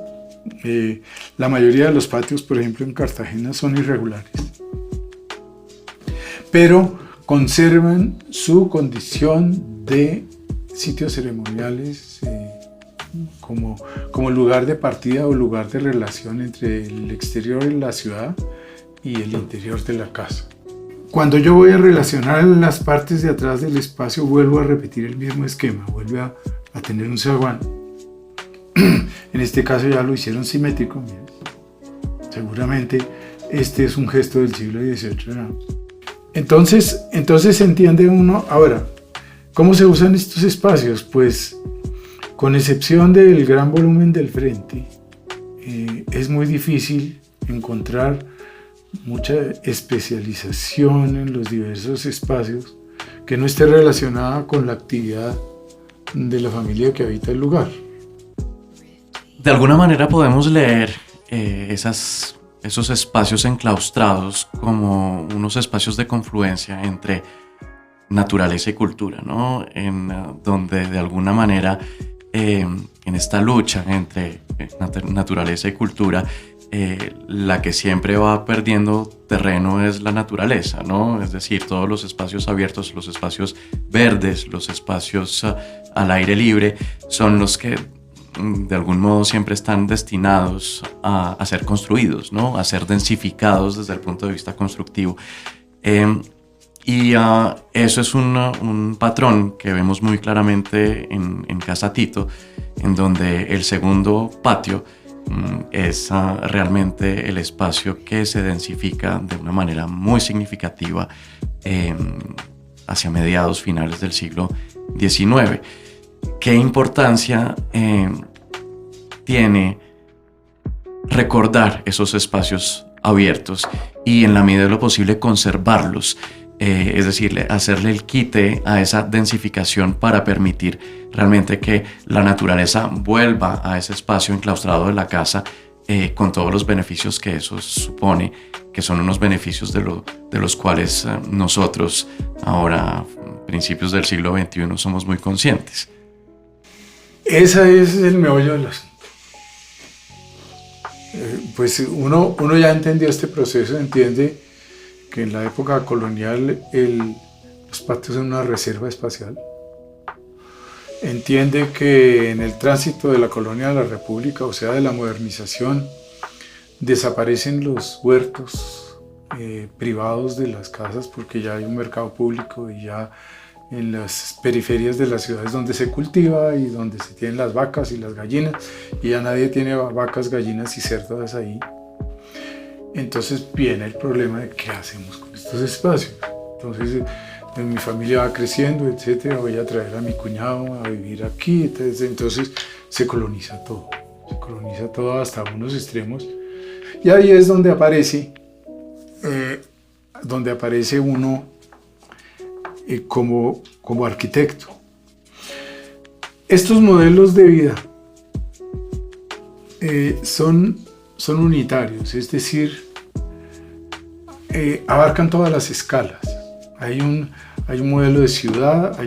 Speaker 2: la mayoría de los patios, por ejemplo en Cartagena, son irregulares, pero conservan su condición de sitios ceremoniales como lugar de partida o lugar de relación entre el exterior de la ciudad y el interior de la casa. Cuando yo voy a relacionar las partes de atrás del espacio, vuelvo a repetir el mismo esquema, vuelve a tener un zaguán. En este caso ya lo hicieron simétrico. Miren. Seguramente este es un gesto del siglo XVIII, ¿no? Entonces se entiende uno. Ahora, ¿cómo se usan estos espacios? Pues con excepción del gran volumen del frente, es muy difícil encontrar mucha especialización en los diversos espacios que no esté relacionada con la actividad de la familia que habita el lugar.
Speaker 1: De alguna manera podemos leer esos espacios enclaustrados como unos espacios de confluencia entre naturaleza y cultura, ¿no? Donde de alguna manera en esta lucha entre naturaleza y cultura, la que siempre va perdiendo terreno es la naturaleza, ¿no? Es decir, todos los espacios abiertos, los espacios verdes, los espacios al aire libre son los que de algún modo siempre están destinados a ser construidos, ¿no? A ser densificados desde el punto de vista constructivo. Eso es un patrón que vemos muy claramente en Casa Tito, en donde el segundo patio es realmente el espacio que se densifica de una manera muy significativa hacia mediados finales del siglo XIX. ¿Qué importancia tiene recordar esos espacios abiertos y en la medida de lo posible conservarlos? Es decir, hacerle el quite a esa densificación para permitir realmente que la naturaleza vuelva a ese espacio enclaustrado de la casa con todos los beneficios que eso supone, que son unos beneficios de los cuales nosotros ahora, principios del siglo XXI, somos muy conscientes.
Speaker 2: Ese es el meollo del asunto. Pues uno ya entendió este proceso, entiende que en la época colonial los patios son una reserva espacial. Entiende que en el tránsito de la colonia a la república, o sea, de la modernización, desaparecen los huertos privados de las casas porque ya hay un mercado público y ya en las periferias de las ciudades donde se cultiva y donde se tienen las vacas y las gallinas, y ya nadie tiene vacas, gallinas y cerdos ahí. Entonces viene el problema de qué hacemos con estos espacios. Entonces mi familia va creciendo, etcétera, voy a traer a mi cuñado a vivir aquí, entonces se coloniza todo hasta unos extremos, y ahí es donde aparece uno como arquitecto. Estos modelos de vida son unitarios, es decir, abarcan todas las escalas. Hay un modelo de ciudad,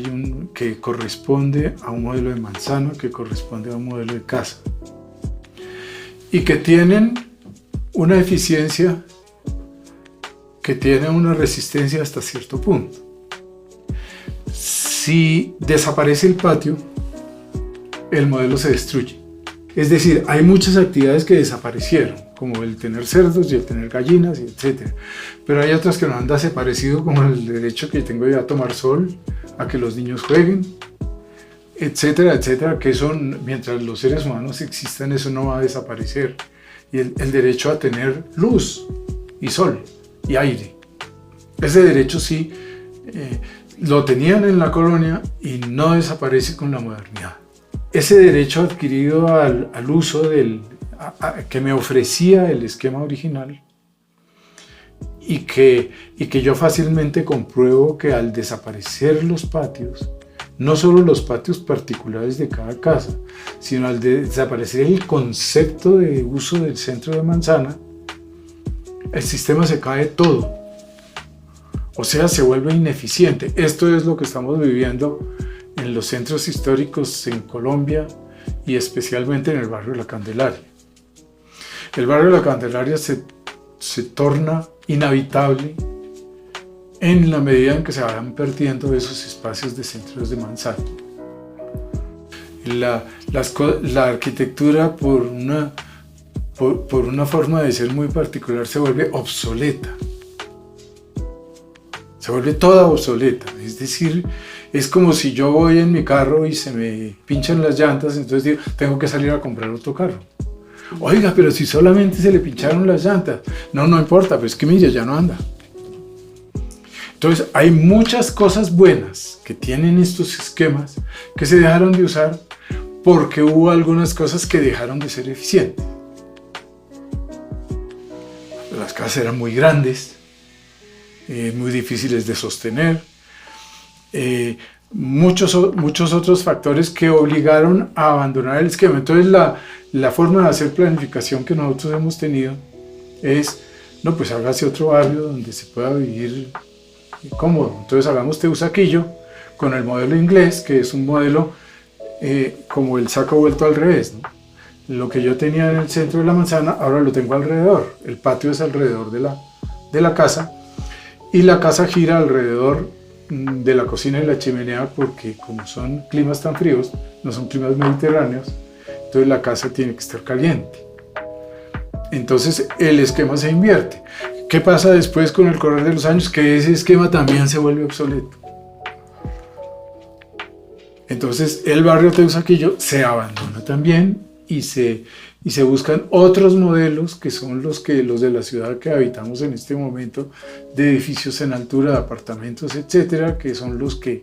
Speaker 2: que corresponde a un modelo de manzana, que corresponde a un modelo de casa, y que tienen una eficiencia, que tienen una resistencia hasta cierto punto. Si desaparece el patio, el modelo se destruye. Es decir, hay muchas actividades que desaparecieron, como el tener cerdos y el tener gallinas, etc. Pero hay otras que no han desaparecido, como el derecho que tengo yo a tomar sol, a que los niños jueguen, etcétera, etcétera, que eso, mientras los seres humanos existan, eso no va a desaparecer. Y el derecho a tener luz y sol y aire. Ese derecho sí lo tenían en la colonia y no desaparece con la modernidad. Ese derecho adquirido al uso que me ofrecía el esquema original y que yo fácilmente compruebo que al desaparecer los patios, no solo los patios particulares de cada casa, sino al desaparecer el concepto de uso del centro de manzana, el sistema se cae todo. O sea, se vuelve ineficiente. Esto es lo que estamos viviendo en los centros históricos en Colombia y especialmente en el barrio de La Candelaria. El barrio de La Candelaria se torna inhabitable en la medida en que se van perdiendo esos espacios de centros de manzana. La arquitectura, por una forma de ser muy particular, se vuelve obsoleta. Se vuelve toda obsoleta. Es decir, es como si yo voy en mi carro y se me pinchan las llantas, entonces digo, tengo que salir a comprar otro carro. Oiga, pero si solamente se le pincharon las llantas. No importa, pero es que mire, ya no anda. Entonces, hay muchas cosas buenas que tienen estos esquemas que se dejaron de usar porque hubo algunas cosas que dejaron de ser eficientes. Las casas eran muy grandes, muy difíciles de sostener, muchos otros factores que obligaron a abandonar el esquema. Entonces, la forma de hacer planificación que nosotros hemos tenido es, no, pues hágase otro barrio donde se pueda vivir cómodo. Entonces hagamos Teusaquillo con el modelo inglés, que es un modelo como el saco vuelto al revés, ¿no? Lo que yo tenía en el centro de la manzana, ahora lo tengo alrededor. El patio es alrededor de la casa y la casa gira alrededor de la cocina y la chimenea, porque como son climas tan fríos, no son climas mediterráneos, entonces la casa tiene que estar caliente. Entonces el esquema se invierte. ¿Qué pasa después con el correr de los años? Que ese esquema también se vuelve obsoleto. Entonces el barrio Teusaquillo se abandona también y se buscan otros modelos que son los de la ciudad que habitamos en este momento, de edificios en altura, de apartamentos, etcétera, que son los que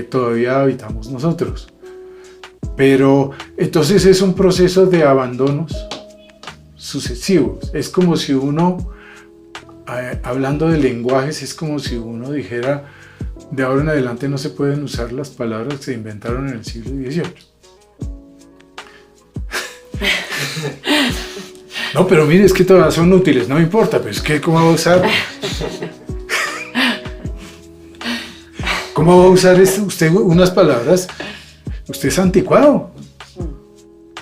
Speaker 2: todavía habitamos nosotros. Pero entonces es un proceso de abandonos sucesivos. Es como si uno, hablando de lenguajes, es como si uno dijera, de ahora en adelante no se pueden usar las palabras que se inventaron en el siglo XVIII. No, pero mire, es que todas son útiles, no me importa, pero es que ¿cómo va a usar? ¿Cómo va a usar usted unas palabras? Usted es anticuado.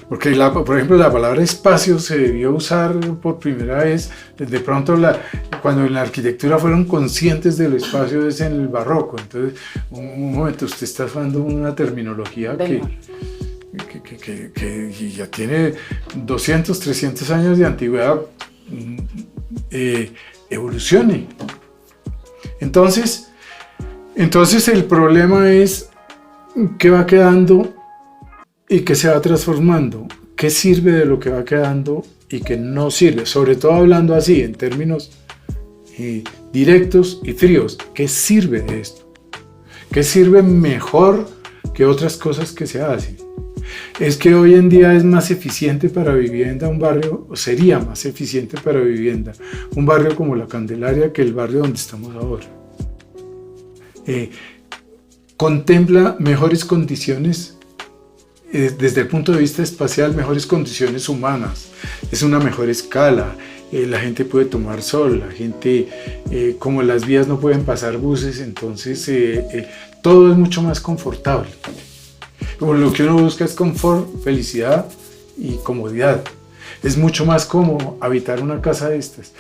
Speaker 2: Porque, por ejemplo, la palabra espacio se debió usar por primera vez, de pronto cuando en la arquitectura fueron conscientes del espacio es en el barroco. Entonces, un momento, usted está usando una terminología que ya tiene 200, 300 años de antigüedad, evolucione. Entonces el problema es qué va quedando y qué se va transformando, qué sirve de lo que va quedando y qué no sirve, sobre todo hablando así en términos directos y fríos. ¿Qué sirve de esto? ¿Qué sirve mejor que otras cosas que se hacen? Es que hoy en día es más eficiente para vivienda un barrio, o sería más eficiente para vivienda un barrio como La Candelaria que el barrio donde estamos ahora. Contempla mejores condiciones desde el punto de vista espacial, mejores condiciones humanas, es una mejor escala, la gente puede tomar sol, la gente, como las vías no pueden pasar buses, entonces todo es mucho más confortable. Lo que uno busca es confort, felicidad y comodidad. Es mucho más cómodo habitar una casa de estas.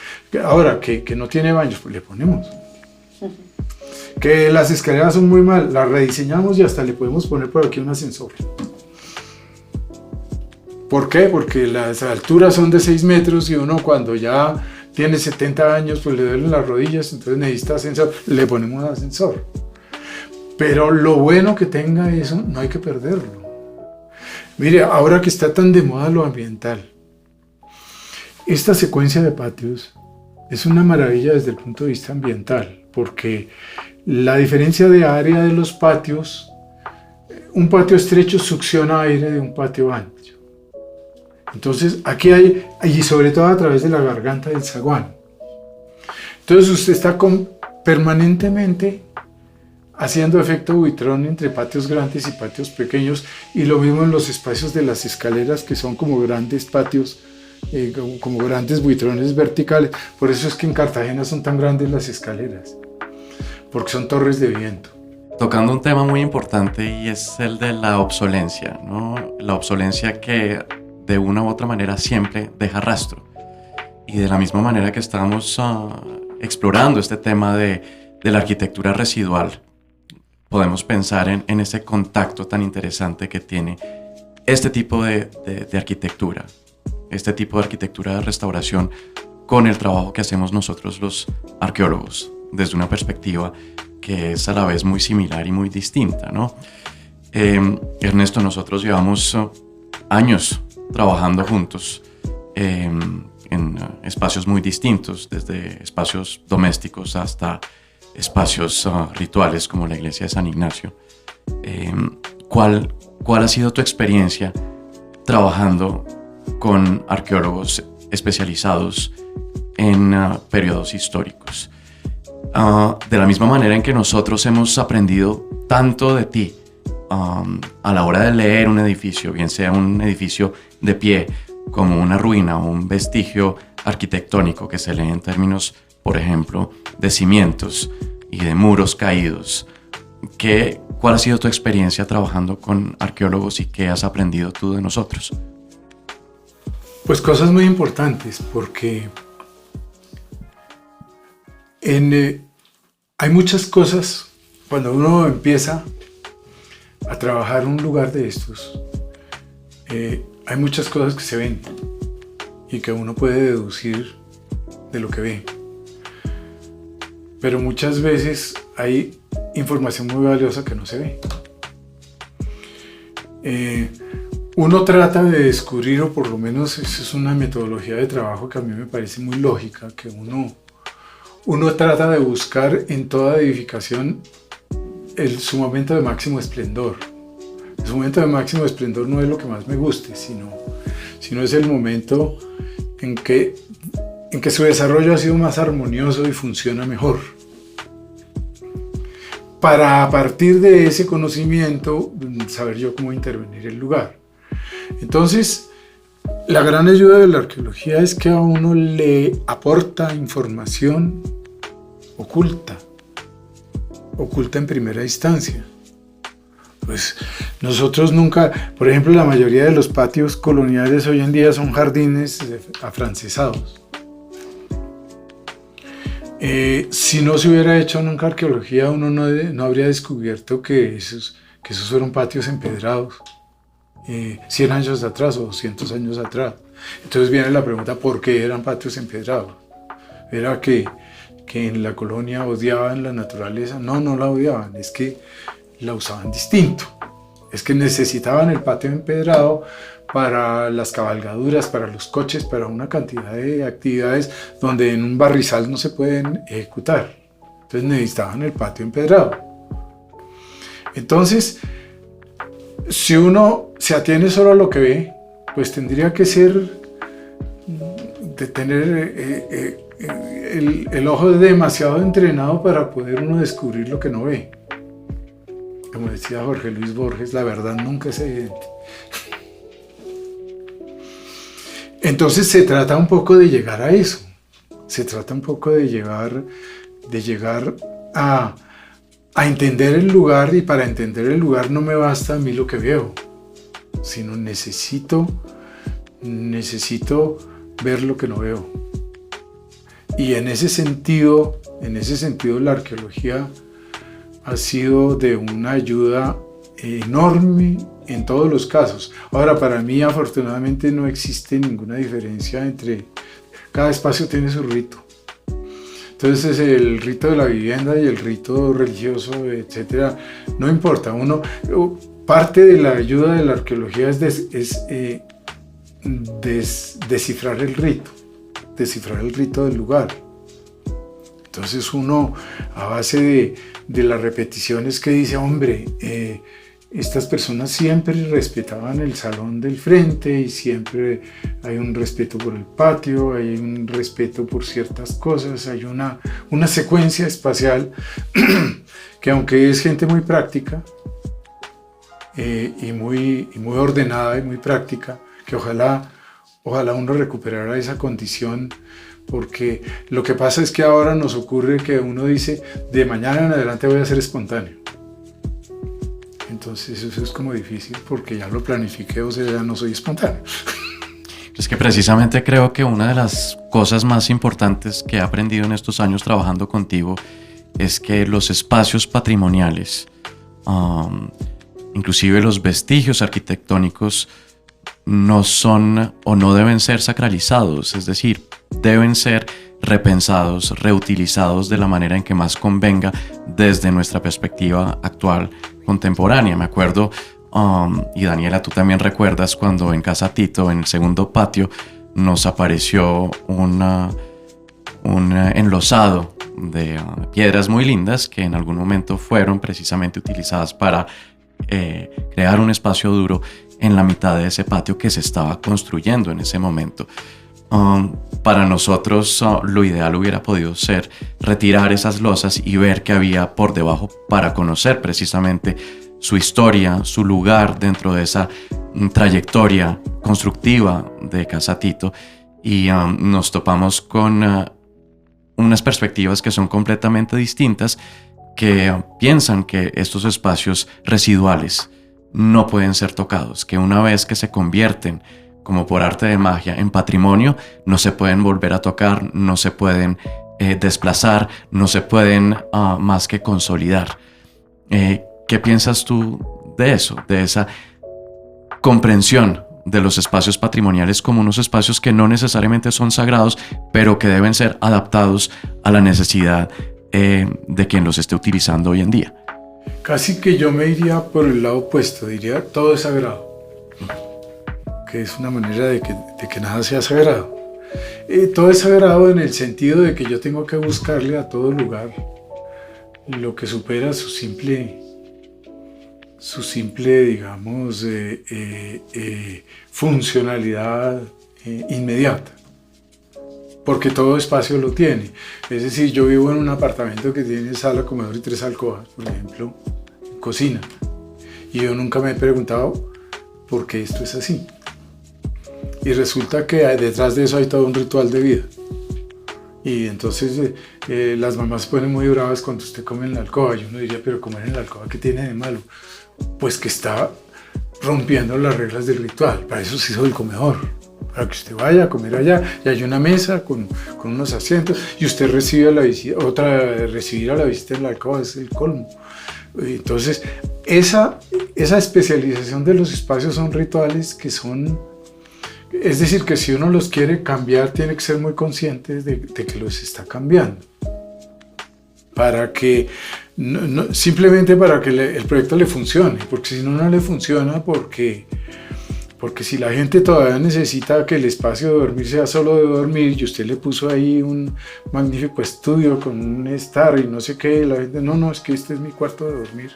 Speaker 2: Ahora, que no tiene baños, pues le ponemos. Que las escaleras son muy mal, las rediseñamos y hasta le podemos poner por aquí un ascensor. ¿Por qué? Porque las alturas son de 6 metros y uno cuando ya tiene 70 años pues le duelen las rodillas, entonces necesita ascensor, le ponemos un ascensor. Pero lo bueno que tenga eso no hay que perderlo. Mire, ahora que está tan de moda lo ambiental, esta secuencia de patios es una maravilla desde el punto de vista ambiental, porque la diferencia de área de los patios, un patio estrecho succiona aire de un patio ancho. Entonces aquí hay, y sobre todo a través de la garganta del zaguán. Entonces usted está permanentemente haciendo efecto buitrón entre patios grandes y patios pequeños, y lo mismo en los espacios de las escaleras, que son como grandes patios como grandes buitrones verticales. Por eso es que en Cartagena son tan grandes las escaleras, porque son torres de viento.
Speaker 1: Tocando un tema muy importante y es el de la obsolencia, ¿no? La obsolencia que de una u otra manera siempre deja rastro. Y de la misma manera que estábamos explorando este tema de la arquitectura residual, podemos pensar en ese contacto tan interesante que tiene este tipo de arquitectura, este tipo de arquitectura de restauración con el trabajo que hacemos nosotros los arqueólogos, desde una perspectiva que es a la vez muy similar y muy distinta, ¿no? Ernesto, nosotros llevamos años trabajando juntos en espacios muy distintos, desde espacios domésticos hasta espacios rituales como la iglesia de San Ignacio. ¿Cuál ha sido tu experiencia trabajando con arqueólogos especializados en periodos históricos? De la misma manera en que nosotros hemos aprendido tanto de ti a la hora de leer un edificio, bien sea un edificio de pie como una ruina o un vestigio arquitectónico que se lee en términos, por ejemplo, de cimientos y de muros caídos. ¿Cuál ha sido tu experiencia trabajando con arqueólogos y qué has aprendido tú de nosotros?
Speaker 2: Pues cosas muy importantes, porque hay muchas cosas cuando uno empieza a trabajar un lugar de estos. Hay muchas cosas que se ven y que uno puede deducir de lo que ve. Pero muchas veces hay información muy valiosa que no se ve. Uno trata de descubrir, o por lo menos esa es una metodología de trabajo que a mí me parece muy lógica, que uno trata de buscar en toda edificación su momento de máximo esplendor. Su momento de máximo esplendor no es lo que más me guste, sino es el momento en que su desarrollo ha sido más armonioso y funciona mejor. Para a partir de ese conocimiento saber yo cómo intervenir el lugar. Entonces, la gran ayuda de la arqueología es que a uno le aporta información oculta en primera instancia. Pues nosotros nunca, por ejemplo, la mayoría de los patios coloniales hoy en día son jardines afrancesados. Si no se hubiera hecho nunca arqueología, uno no habría descubierto que esos fueron patios empedrados 100 años atrás o 200 años atrás. Entonces viene la pregunta, ¿por qué eran patios empedrados? ¿Era que en la colonia odiaban la naturaleza? No la odiaban, es que la usaban distinto. Es que necesitaban el patio empedrado para las cabalgaduras, para los coches, para una cantidad de actividades donde en un barrizal no se pueden ejecutar. Entonces necesitaban el patio empedrado. Entonces, si uno se atiene solo a lo que ve, pues tendría que tener el ojo demasiado entrenado para poder uno descubrir lo que no ve. Como decía Jorge Luis Borges, la verdad nunca es evidente. Entonces se trata un poco de llegar a eso. Se trata un poco de llegar a entender el lugar, y para entender el lugar no me basta a mí lo que veo, sino necesito ver lo que no veo. Y en ese sentido la arqueología ha sido de una ayuda enorme en todos los casos. Ahora, para mí afortunadamente no existe ninguna diferencia entre... Cada espacio tiene su rito. Entonces el rito de la vivienda y el rito religioso, etcétera, no importa. Parte de la ayuda de la arqueología es descifrar el rito del lugar. Entonces uno, a base de las repeticiones que dice, hombre, estas personas siempre respetaban el salón del frente y siempre hay un respeto por el patio, hay un respeto por ciertas cosas, hay una secuencia espacial que, aunque es gente muy práctica y muy ordenada y muy práctica, que ojalá ojalá uno recuperara esa condición, porque lo que pasa es que ahora nos ocurre que uno dice, de mañana en adelante voy a ser espontáneo. Entonces eso es como difícil porque ya lo planifiqué, o sea, ya no soy espontáneo.
Speaker 5: Es que precisamente creo que una de las cosas más importantes que he aprendido en estos años trabajando contigo es que los espacios patrimoniales, inclusive los vestigios arquitectónicos, no son o no deben ser sacralizados, es decir, deben ser repensados, reutilizados de la manera en que más convenga desde nuestra perspectiva actual, contemporánea. Me acuerdo, y Daniela, tú también recuerdas cuando en Casa Tito, en el segundo patio, nos apareció un enlosado de piedras muy lindas que en algún momento fueron precisamente utilizadas para crear un espacio duro en la mitad de ese patio que se estaba construyendo en ese momento. Para nosotros lo ideal hubiera podido ser retirar esas losas y ver qué había por debajo para conocer precisamente su historia, su lugar dentro de esa trayectoria constructiva de Casa Tito, y nos topamos con unas perspectivas que son completamente distintas, que piensan que estos espacios residuales no pueden ser tocados, que una vez que se convierten como por arte de magia en patrimonio, no se pueden volver a tocar, no se pueden desplazar, no se pueden más que consolidar. ¿Qué piensas tú de eso, de esa comprensión de los espacios patrimoniales como unos espacios que no necesariamente son sagrados, pero que deben ser adaptados a la necesidad de quien los esté utilizando hoy en día?
Speaker 2: Casi que yo me iría por el lado opuesto, diría todo es sagrado, que es una manera de que nada sea sagrado. Todo es sagrado en el sentido de que yo tengo que buscarle a todo lugar lo que supera su simple, digamos, funcionalidad inmediata, porque todo espacio lo tiene. Es decir, yo vivo en un apartamento que tiene sala, comedor y 3 alcobas, por ejemplo, cocina, y yo nunca me he preguntado por qué esto es así. Y resulta que detrás de eso hay todo un ritual de vida. Y entonces las mamás se ponen muy bravas cuando usted come en la alcoba. Y uno diría, pero comer en la alcoba, ¿qué tiene de malo? Pues que está rompiendo las reglas del ritual. Para eso se hizo el comedor, para que usted vaya a comer allá y hay una mesa con unos asientos y usted recibe a la visita, recibir a la visita en la alcoba es el colmo. Entonces esa especialización de los espacios son rituales que son, es decir, que si uno los quiere cambiar tiene que ser muy consciente de que los está cambiando, para que simplemente para que el proyecto le funcione, porque si no le funciona, porque si la gente todavía necesita que el espacio de dormir sea solo de dormir y usted le puso ahí un magnífico estudio con un estar y no sé qué, la gente, no, es que este es mi cuarto de dormir,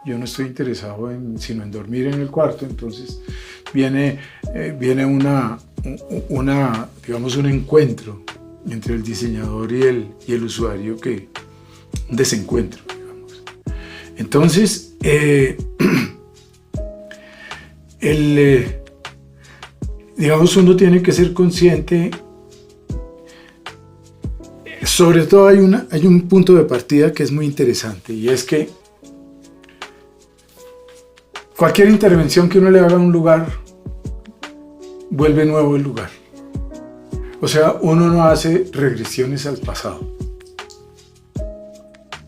Speaker 2: yo no estoy interesado sino en dormir en el cuarto. Entonces viene digamos, un encuentro entre el diseñador y el usuario, que un desencuentro, digamos. Entonces digamos, uno tiene que ser consciente. Sobre todo hay un punto de partida que es muy interesante, y es que cualquier intervención que uno le haga a un lugar vuelve nuevo el lugar. O sea, uno no hace regresiones al pasado.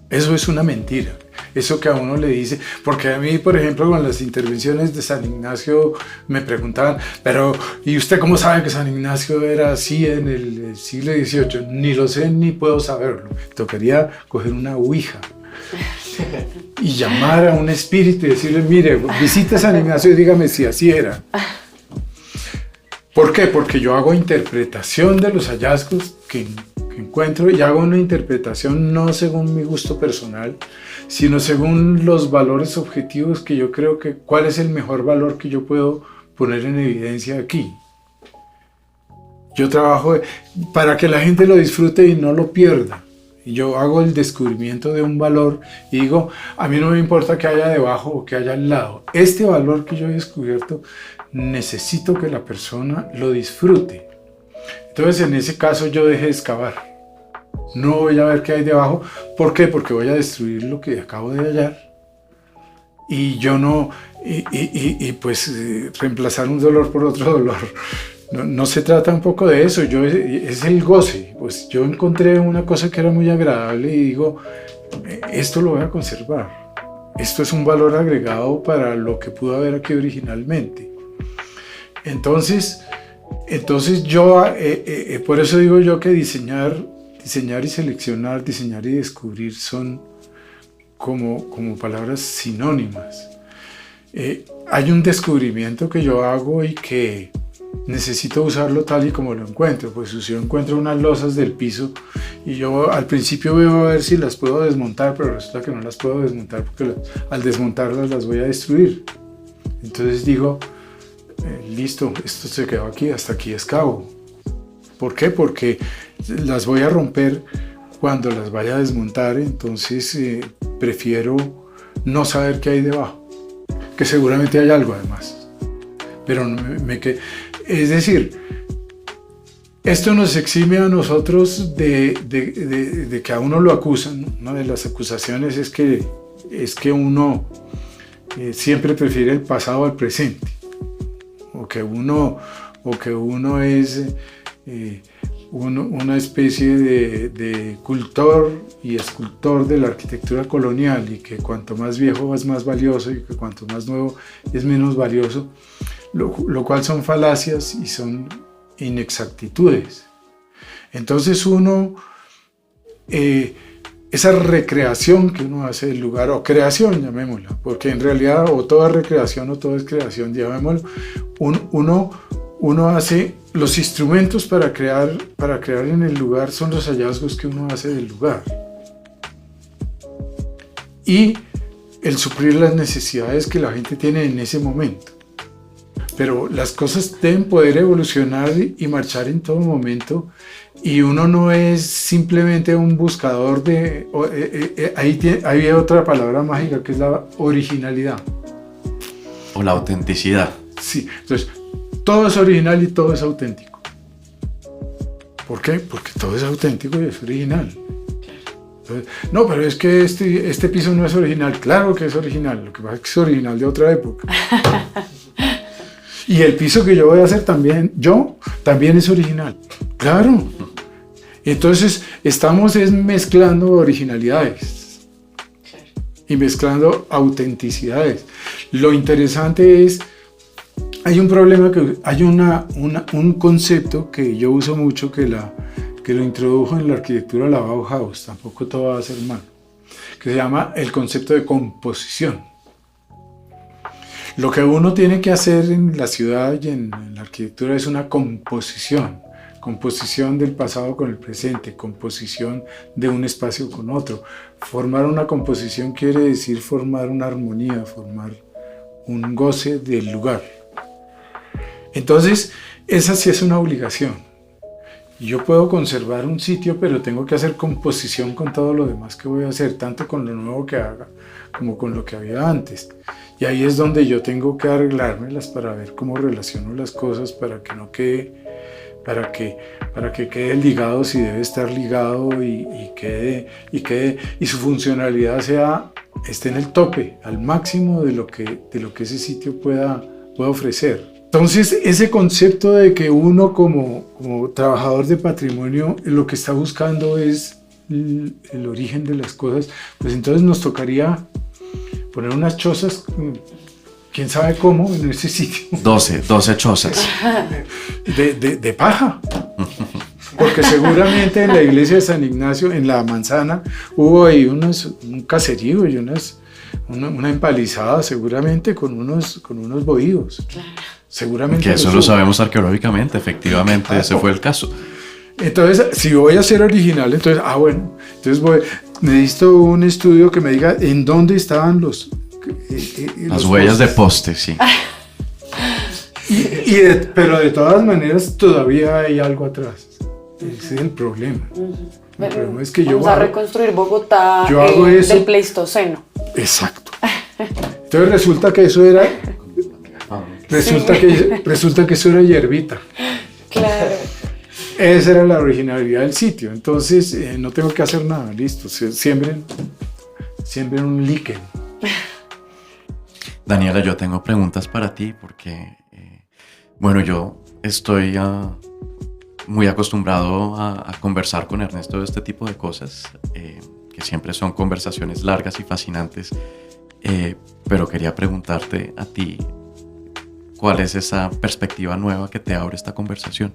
Speaker 2: Eso es una mentira. Eso que a uno le dice, porque a mí, por ejemplo, con las intervenciones de San Ignacio me preguntaban, pero ¿y usted cómo sabe que San Ignacio era así en el siglo XVIII? Ni lo sé ni puedo saberlo. Tocaría coger una ouija y llamar a un espíritu y decirle, mire, visite San Ignacio y dígame si así era. ¿Por qué? Porque yo hago interpretación de los hallazgos que encuentro, y hago una interpretación no según mi gusto personal, sino según los valores objetivos que yo creo que cuál es el mejor valor que yo puedo poner en evidencia aquí. Yo trabajo para que la gente lo disfrute y no lo pierda. Yo hago el descubrimiento de un valor y digo, a mí no me importa que haya debajo o que haya al lado. Este valor que yo he descubierto, necesito que la persona lo disfrute. Entonces, en ese caso, yo dejé de excavar. No voy a ver qué hay debajo. ¿Por qué? Porque voy a destruir lo que acabo de hallar. Y yo no... reemplazar un dolor por otro dolor. No se trata un poco de eso, es el goce. Pues yo encontré una cosa que era muy agradable y digo, esto lo voy a conservar. Esto es un valor agregado para lo que pudo haber aquí originalmente. Entonces yo, por eso digo yo que diseñar y seleccionar, diseñar y descubrir son como palabras sinónimas. Hay un descubrimiento que yo hago y que necesito usarlo tal y como lo encuentro. Pues si yo encuentro unas losas del piso y yo al principio veo a ver si las puedo desmontar, pero resulta que no las puedo desmontar porque al desmontarlas las voy a destruir. Entonces digo, listo, esto se quedó aquí, hasta aquí excavo. ¿Por qué? Porque las voy a romper cuando las vaya a desmontar, entonces prefiero no saber qué hay debajo, que seguramente hay algo además. Pero es decir, esto nos exime a nosotros de que a uno lo acusan. Una de las acusaciones es que uno siempre prefiere el pasado al presente, o que uno es una especie de cultor y escultor de la arquitectura colonial, y que cuanto más viejo es más valioso y que cuanto más nuevo es menos valioso, lo cual son falacias y son inexactitudes. Entonces esa recreación que uno hace del lugar, o creación, llamémosla, porque en realidad o todo es recreación o todo es creación, llamémoslo, uno hace los instrumentos para crear en el lugar, son los hallazgos que uno hace del lugar. Y el suplir las necesidades que la gente tiene en ese momento. Pero las cosas deben poder evolucionar y marchar en todo momento, y uno no es simplemente un buscador de... Ahí hay otra palabra mágica que es la originalidad.
Speaker 5: O la autenticidad.
Speaker 2: Sí, entonces todo es original y todo es auténtico. ¿Por qué? Porque todo es auténtico y es original. Entonces, no, pero es que este piso no es original. Claro que es original, lo que pasa es que es original de otra época. Y el piso que yo voy a hacer también es original. Claro. Entonces estamos mezclando originalidades y mezclando autenticidades. Lo interesante es, hay un problema, hay un concepto que yo uso mucho, que lo introdujo en la arquitectura la Bauhaus, tampoco todo va a ser malo, que se llama el concepto de composición. Lo que uno tiene que hacer en la ciudad y en la arquitectura es una composición del pasado con el presente, composición de un espacio con otro. Formar una composición quiere decir formar una armonía, formar un goce del lugar. Entonces, esa sí es una obligación. Yo puedo conservar un sitio, pero tengo que hacer composición con todo lo demás que voy a hacer, tanto con lo nuevo que haga como con lo que había antes. Y ahí es donde yo tengo que arreglármelas para ver cómo relaciono las cosas para que no quede, para que quede ligado si debe estar ligado y su funcionalidad esté en el tope, al máximo de lo que ese sitio pueda ofrecer. Entonces, ese concepto de que uno como trabajador de patrimonio lo que está buscando es el origen de las cosas, pues entonces nos tocaría poner unas chozas, quién sabe cómo, en ese sitio. 12
Speaker 5: chozas.
Speaker 2: De paja. Porque seguramente en la iglesia de San Ignacio, en la Manzana, hubo ahí un caserío y una empalizada, seguramente con unos bohíos.
Speaker 4: Claro.
Speaker 2: Seguramente.
Speaker 5: Que eso lo sabemos arqueológicamente, efectivamente, ese fue el caso.
Speaker 2: Entonces, si voy a ser original, entonces, necesito un estudio que me diga en dónde estaban
Speaker 5: las huellas de poste, sí.
Speaker 2: Pero de todas maneras todavía hay algo atrás. Ese es el problema. El problema es que
Speaker 4: Vamos a reconstruir Bogotá
Speaker 2: yo hago eso,
Speaker 4: del Pleistoceno.
Speaker 2: Exacto. Entonces resulta que eso era... Resulta que eso era hierbita.
Speaker 4: Claro.
Speaker 2: Esa era la originalidad del sitio. Entonces no tengo que hacer nada, listo. Siembren un líquen.
Speaker 5: Daniela, yo tengo preguntas para ti porque, bueno, yo estoy muy acostumbrado a conversar con Ernesto de este tipo de cosas, que siempre son conversaciones largas y fascinantes, pero quería preguntarte a ti, ¿cuál es esa perspectiva nueva que te abre esta conversación?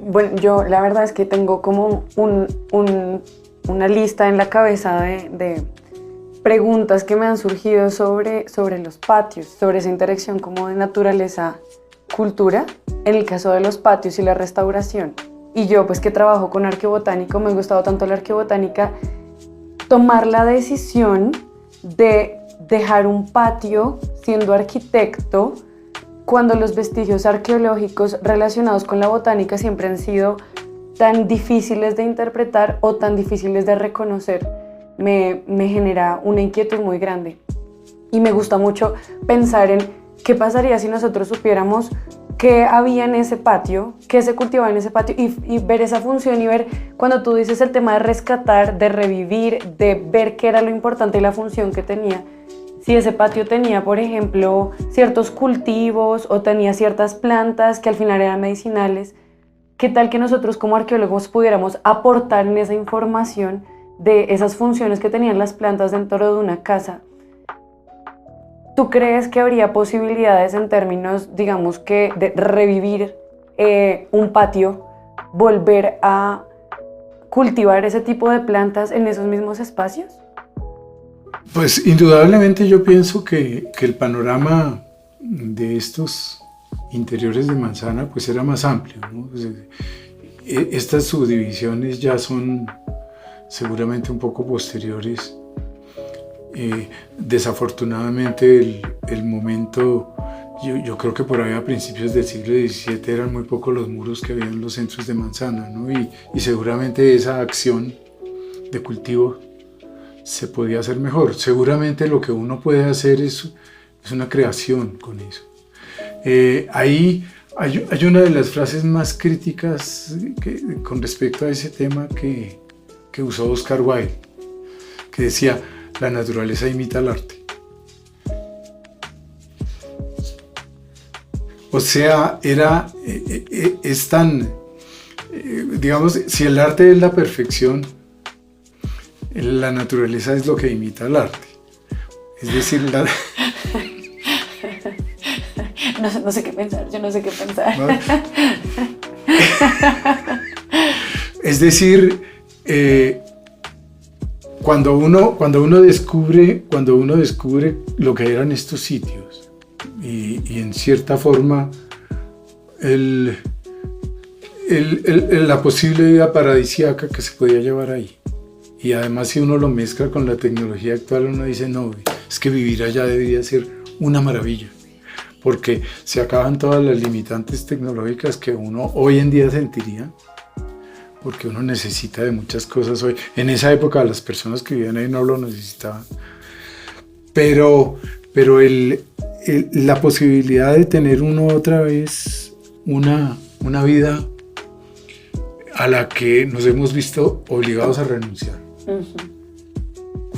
Speaker 4: Bueno, yo la verdad es que tengo como una lista en la cabeza de preguntas que me han surgido sobre los patios, sobre esa interacción como de naturaleza-cultura, en el caso de los patios y la restauración. Y yo, pues que trabajo con arqueobotánico, me ha gustado tanto la arqueobotánica, tomar la decisión de dejar un patio siendo arquitecto cuando los vestigios arqueológicos relacionados con la botánica siempre han sido tan difíciles de interpretar o tan difíciles de reconocer. Me genera una inquietud muy grande y me gusta mucho pensar en qué pasaría si nosotros supiéramos qué había en ese patio, qué se cultivaba en ese patio y ver esa función y ver cuando tú dices el tema de rescatar, de revivir, de ver qué era lo importante y la función que tenía. Si ese patio tenía, por ejemplo, ciertos cultivos o tenía ciertas plantas que al final eran medicinales, ¿qué tal que nosotros como arqueólogos pudiéramos aportar en esa información de esas funciones que tenían las plantas dentro de una casa? ¿Tú crees que habría posibilidades en términos, digamos que, de revivir un patio, volver a cultivar ese tipo de plantas en esos mismos espacios?
Speaker 2: Pues indudablemente yo pienso que el panorama de estos interiores de manzana pues era más amplio, ¿no? Pues, estas subdivisiones ya son seguramente un poco posteriores. Desafortunadamente el momento, yo creo que por ahí a principios del siglo XVII eran muy pocos los muros que había en los centros de manzana, ¿no? Y seguramente esa acción de cultivo se podía hacer mejor. Seguramente lo que uno puede hacer es una creación con eso. Ahí hay una de las frases más críticas con respecto a ese tema que usó Oscar Wilde, que decía: la naturaleza imita al arte. O sea, es tan, digamos, si el arte es la perfección, la naturaleza es lo que imita al arte. Es decir,
Speaker 4: No sé qué pensar, yo no sé qué pensar.
Speaker 2: ¿no? Es decir, cuando uno descubre lo que eran estos sitios y en cierta forma la posible vida paradisíaca que se podía llevar ahí, y además si uno lo mezcla con la tecnología actual, uno dice: no, es que vivir allá debería ser una maravilla, porque se acaban todas las limitantes tecnológicas que uno hoy en día sentiría, porque uno necesita de muchas cosas hoy. En esa época las personas que vivían ahí no lo necesitaban. Pero la posibilidad de tener uno otra vez una vida a la que nos hemos visto obligados a renunciar.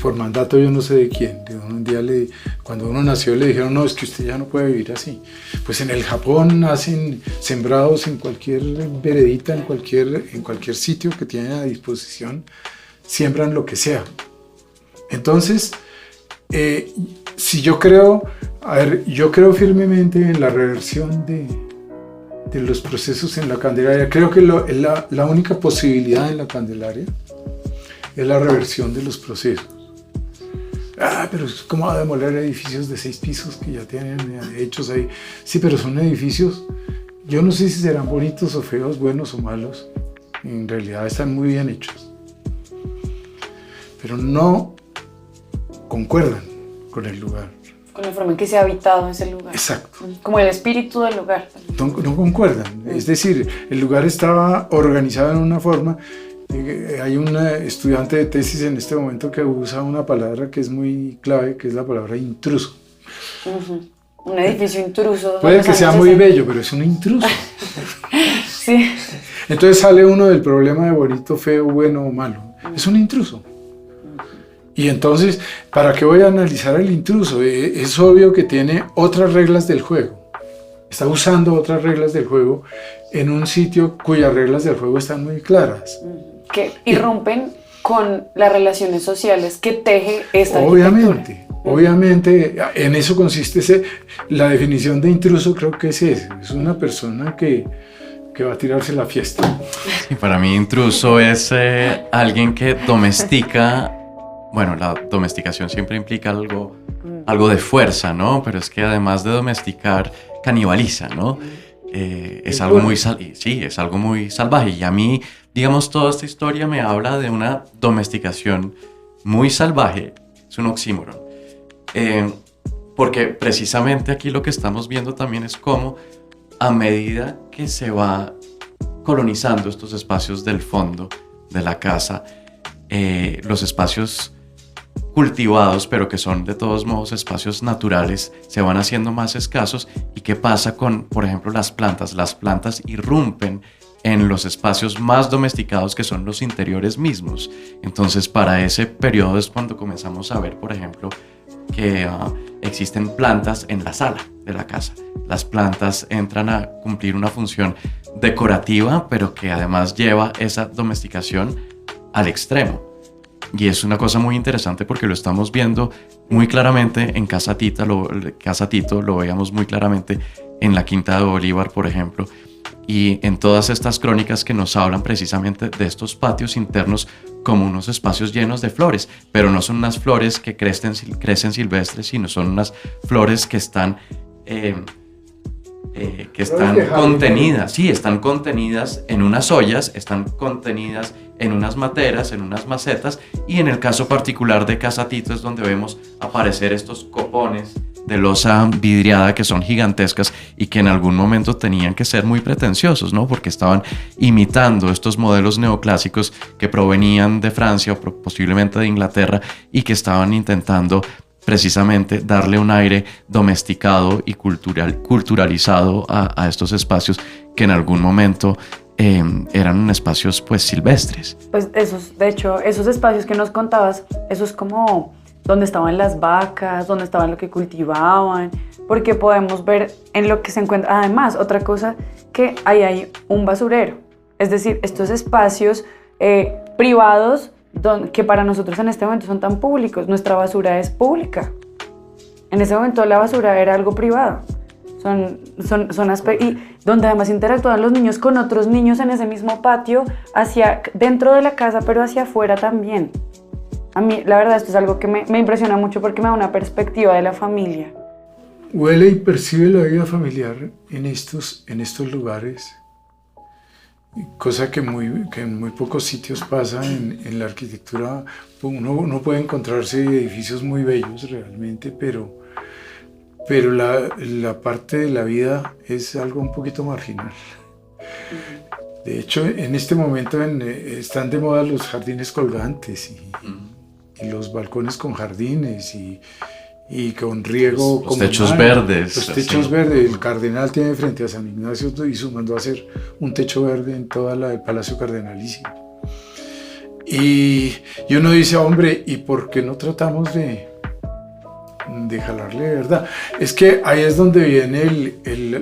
Speaker 2: Por mandato yo no sé de quién. Un día cuando uno nació le dijeron: no, es que usted ya no puede vivir así. Pues en el Japón hacen sembrados en cualquier veredita, en cualquier sitio que tienen a disposición, siembran lo que sea. Entonces, si yo creo firmemente en la reversión de los procesos en la Candelaria. Creo que la única posibilidad en la Candelaria es la reversión de los procesos. Pero ¿cómo va a demoler edificios de 6 pisos que ya tienen hechos ahí? Sí, pero son edificios, yo no sé si serán bonitos o feos, buenos o malos, en realidad están muy bien hechos, pero no concuerdan con el lugar.
Speaker 4: Con la forma en que se ha habitado ese lugar.
Speaker 2: Exacto.
Speaker 4: Como el espíritu del lugar.
Speaker 2: No concuerdan, es decir, el lugar estaba organizado en una forma Hay un estudiante de tesis en este momento que usa una palabra que es muy clave, que es la palabra intruso.
Speaker 4: Un edificio intruso.
Speaker 2: Puede que sea muy bello, pero es un intruso.
Speaker 4: Sí.
Speaker 2: Entonces sale uno del problema de bonito, feo, bueno o malo. Es un intruso. Y entonces, ¿para qué voy a analizar al intruso? Es obvio que tiene otras reglas del juego. Está usando otras reglas del juego en un sitio cuyas reglas del juego están muy claras.
Speaker 4: Que irrumpen con las relaciones sociales que teje esta
Speaker 2: arquitectura. Obviamente, en eso consiste la definición de intruso, creo que es eso. Es una persona que va a tirarse la fiesta.
Speaker 5: Sí, para mí intruso es alguien que domestica. Bueno, la domesticación siempre implica algo de fuerza, ¿no? Pero es que además de domesticar, canibaliza, ¿no? Es algo muy es algo muy salvaje. Y a mí, digamos, toda esta historia me habla de una domesticación muy salvaje. Es un oxímoron. Porque precisamente aquí lo que estamos viendo también es cómo a medida que se va colonizando estos espacios del fondo de la casa, los espacios cultivados, pero que son de todos modos espacios naturales, se van haciendo más escasos. ¿Y qué pasa con, por ejemplo, las plantas? Las plantas irrumpen en los espacios más domesticados, que son los interiores mismos. Entonces, para ese periodo es cuando comenzamos a ver, por ejemplo, que existen plantas en la sala de la casa. Las plantas entran a cumplir una función decorativa, pero que además lleva esa domesticación al extremo. Y es una cosa muy interesante porque lo estamos viendo muy claramente en Casa Tito, lo veíamos muy claramente en la Quinta de Bolívar, por ejemplo, y en todas estas crónicas que nos hablan precisamente de estos patios internos como unos espacios llenos de flores, pero no son unas flores que crecen silvestres, sino son unas flores que están contenidas, sí, están contenidas en unas ollas, están contenidas en unas materas, en unas macetas, y en el caso particular de Casa Tito es donde vemos aparecer estos copones de losa vidriada que son gigantescas y que en algún momento tenían que ser muy pretenciosos, ¿no? Porque estaban imitando estos modelos neoclásicos que provenían de Francia o posiblemente de Inglaterra y que estaban intentando precisamente darle un aire domesticado y culturalizado a estos espacios que en algún momento eran espacios pues silvestres.
Speaker 4: Pues de hecho, esos espacios que nos contabas, eso es como donde estaban las vacas, donde estaban lo que cultivaban, porque podemos ver en lo que se encuentra. Además, otra cosa, que ahí hay un basurero, es decir, estos espacios privados que para nosotros en este momento son tan públicos. Nuestra basura es pública. En ese momento la basura era algo privado. Y donde además interactúan los niños con otros niños en ese mismo patio, dentro de la casa, pero hacia afuera también. A mí, la verdad, esto es algo que me impresiona mucho porque me da una perspectiva de la familia.
Speaker 2: Huele y percibe la vida familiar en estos lugares, cosa que en muy pocos sitios pasa en la arquitectura. Uno puede encontrarse edificios muy bellos realmente, pero la parte de la vida es algo un poquito marginal. De hecho, en este momento están de moda los jardines colgantes y los balcones con jardines y con riego.
Speaker 5: Los techos verdes.
Speaker 2: Los techos verdes. El cardenal tiene frente a San Ignacio y mandó a hacer un techo verde en todo el Palacio Cardenalicio. Y uno dice, hombre, ¿y por qué no tratamos de jalarle de verdad? Es que ahí es donde viene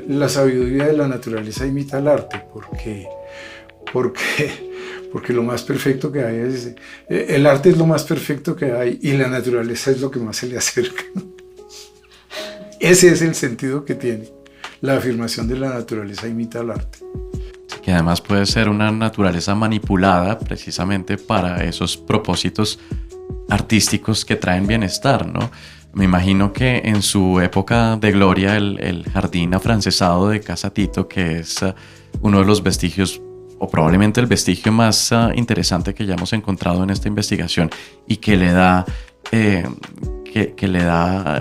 Speaker 2: la sabiduría de la naturaleza imita al arte, porque lo más perfecto que hay el arte es lo más perfecto que hay y la naturaleza es lo que más se le acerca. Ese es el sentido que tiene la afirmación de la naturaleza imita al arte.
Speaker 5: Que además puede ser una naturaleza manipulada precisamente para esos propósitos artísticos que traen bienestar, ¿no? Me imagino que en su época de gloria el jardín afrancesado de Casa Tito, que es uno de los vestigios o probablemente el vestigio más interesante que ya hemos encontrado en esta investigación y que le da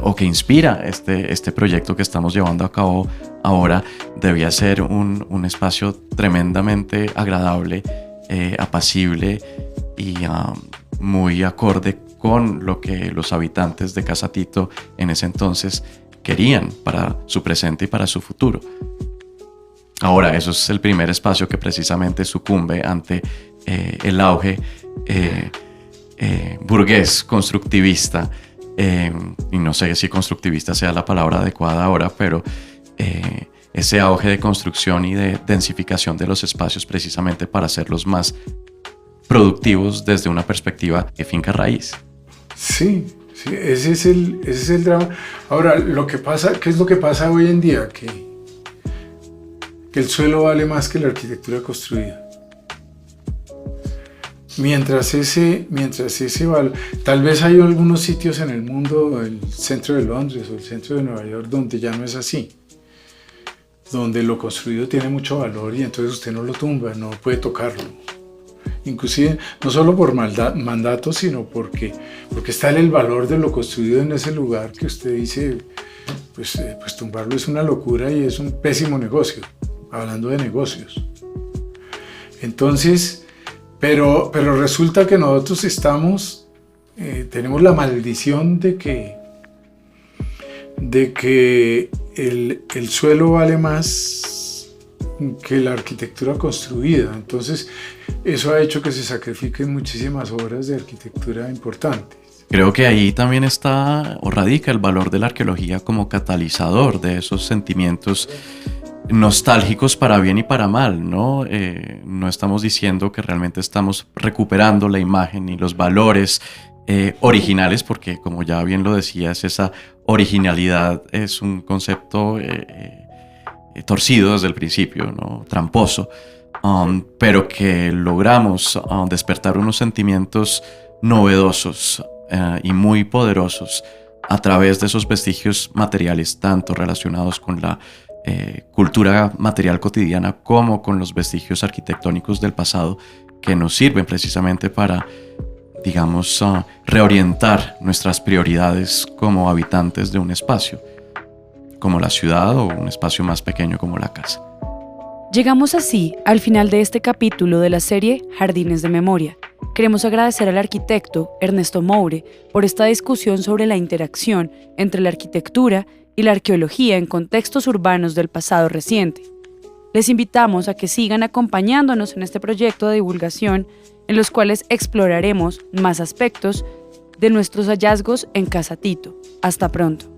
Speaker 5: o que inspira este proyecto que estamos llevando a cabo ahora, debía ser un espacio tremendamente agradable apacible y muy acorde con lo que los habitantes de Casa Tito en ese entonces querían para su presente y para su futuro. Ahora, eso es el primer espacio que precisamente sucumbe ante el auge burgués constructivista, y no sé si constructivista sea la palabra adecuada ahora, pero ese auge de construcción y de densificación de los espacios precisamente para hacerlos más productivos desde una perspectiva de finca raíz.
Speaker 2: Sí, ese es el drama. Ahora, ¿qué es lo que pasa hoy en día? Que el suelo vale más que la arquitectura construida. Mientras ese vale, tal vez hay algunos sitios en el mundo, el centro de Londres o el centro de Nueva York, donde ya no es así, donde lo construido tiene mucho valor y entonces usted no lo tumba, no puede tocarlo. Inclusive, no solo por mandato, sino porque está el valor de lo construido en ese lugar que usted dice, pues tumbarlo es una locura y es un pésimo negocio, hablando de negocios. Entonces, pero resulta que nosotros tenemos la maldición de que el suelo vale más que la arquitectura construida. Entonces, eso ha hecho que se sacrifiquen muchísimas obras de arquitectura importantes.
Speaker 5: Creo que ahí también está o radica el valor de la arqueología como catalizador de esos sentimientos nostálgicos para bien y para mal, ¿no? No estamos diciendo que realmente estamos recuperando la imagen y los valores originales, porque como ya bien lo decías, esa originalidad es un concepto torcido desde el principio, ¿no? Tramposo, pero que logramos despertar unos sentimientos novedosos y muy poderosos a través de esos vestigios materiales, tanto relacionados con la cultura material cotidiana como con los vestigios arquitectónicos del pasado, que nos sirven precisamente para, digamos, reorientar nuestras prioridades como habitantes de un espacio, como la ciudad o un espacio más pequeño como la casa.
Speaker 3: Llegamos así al final de este capítulo de la serie Jardines de Memoria. Queremos agradecer al arquitecto Ernesto Moure por esta discusión sobre la interacción entre la arquitectura y la arqueología en contextos urbanos del pasado reciente. Les invitamos a que sigan acompañándonos en este proyecto de divulgación en los cuales exploraremos más aspectos de nuestros hallazgos en Casa Tito. Hasta pronto.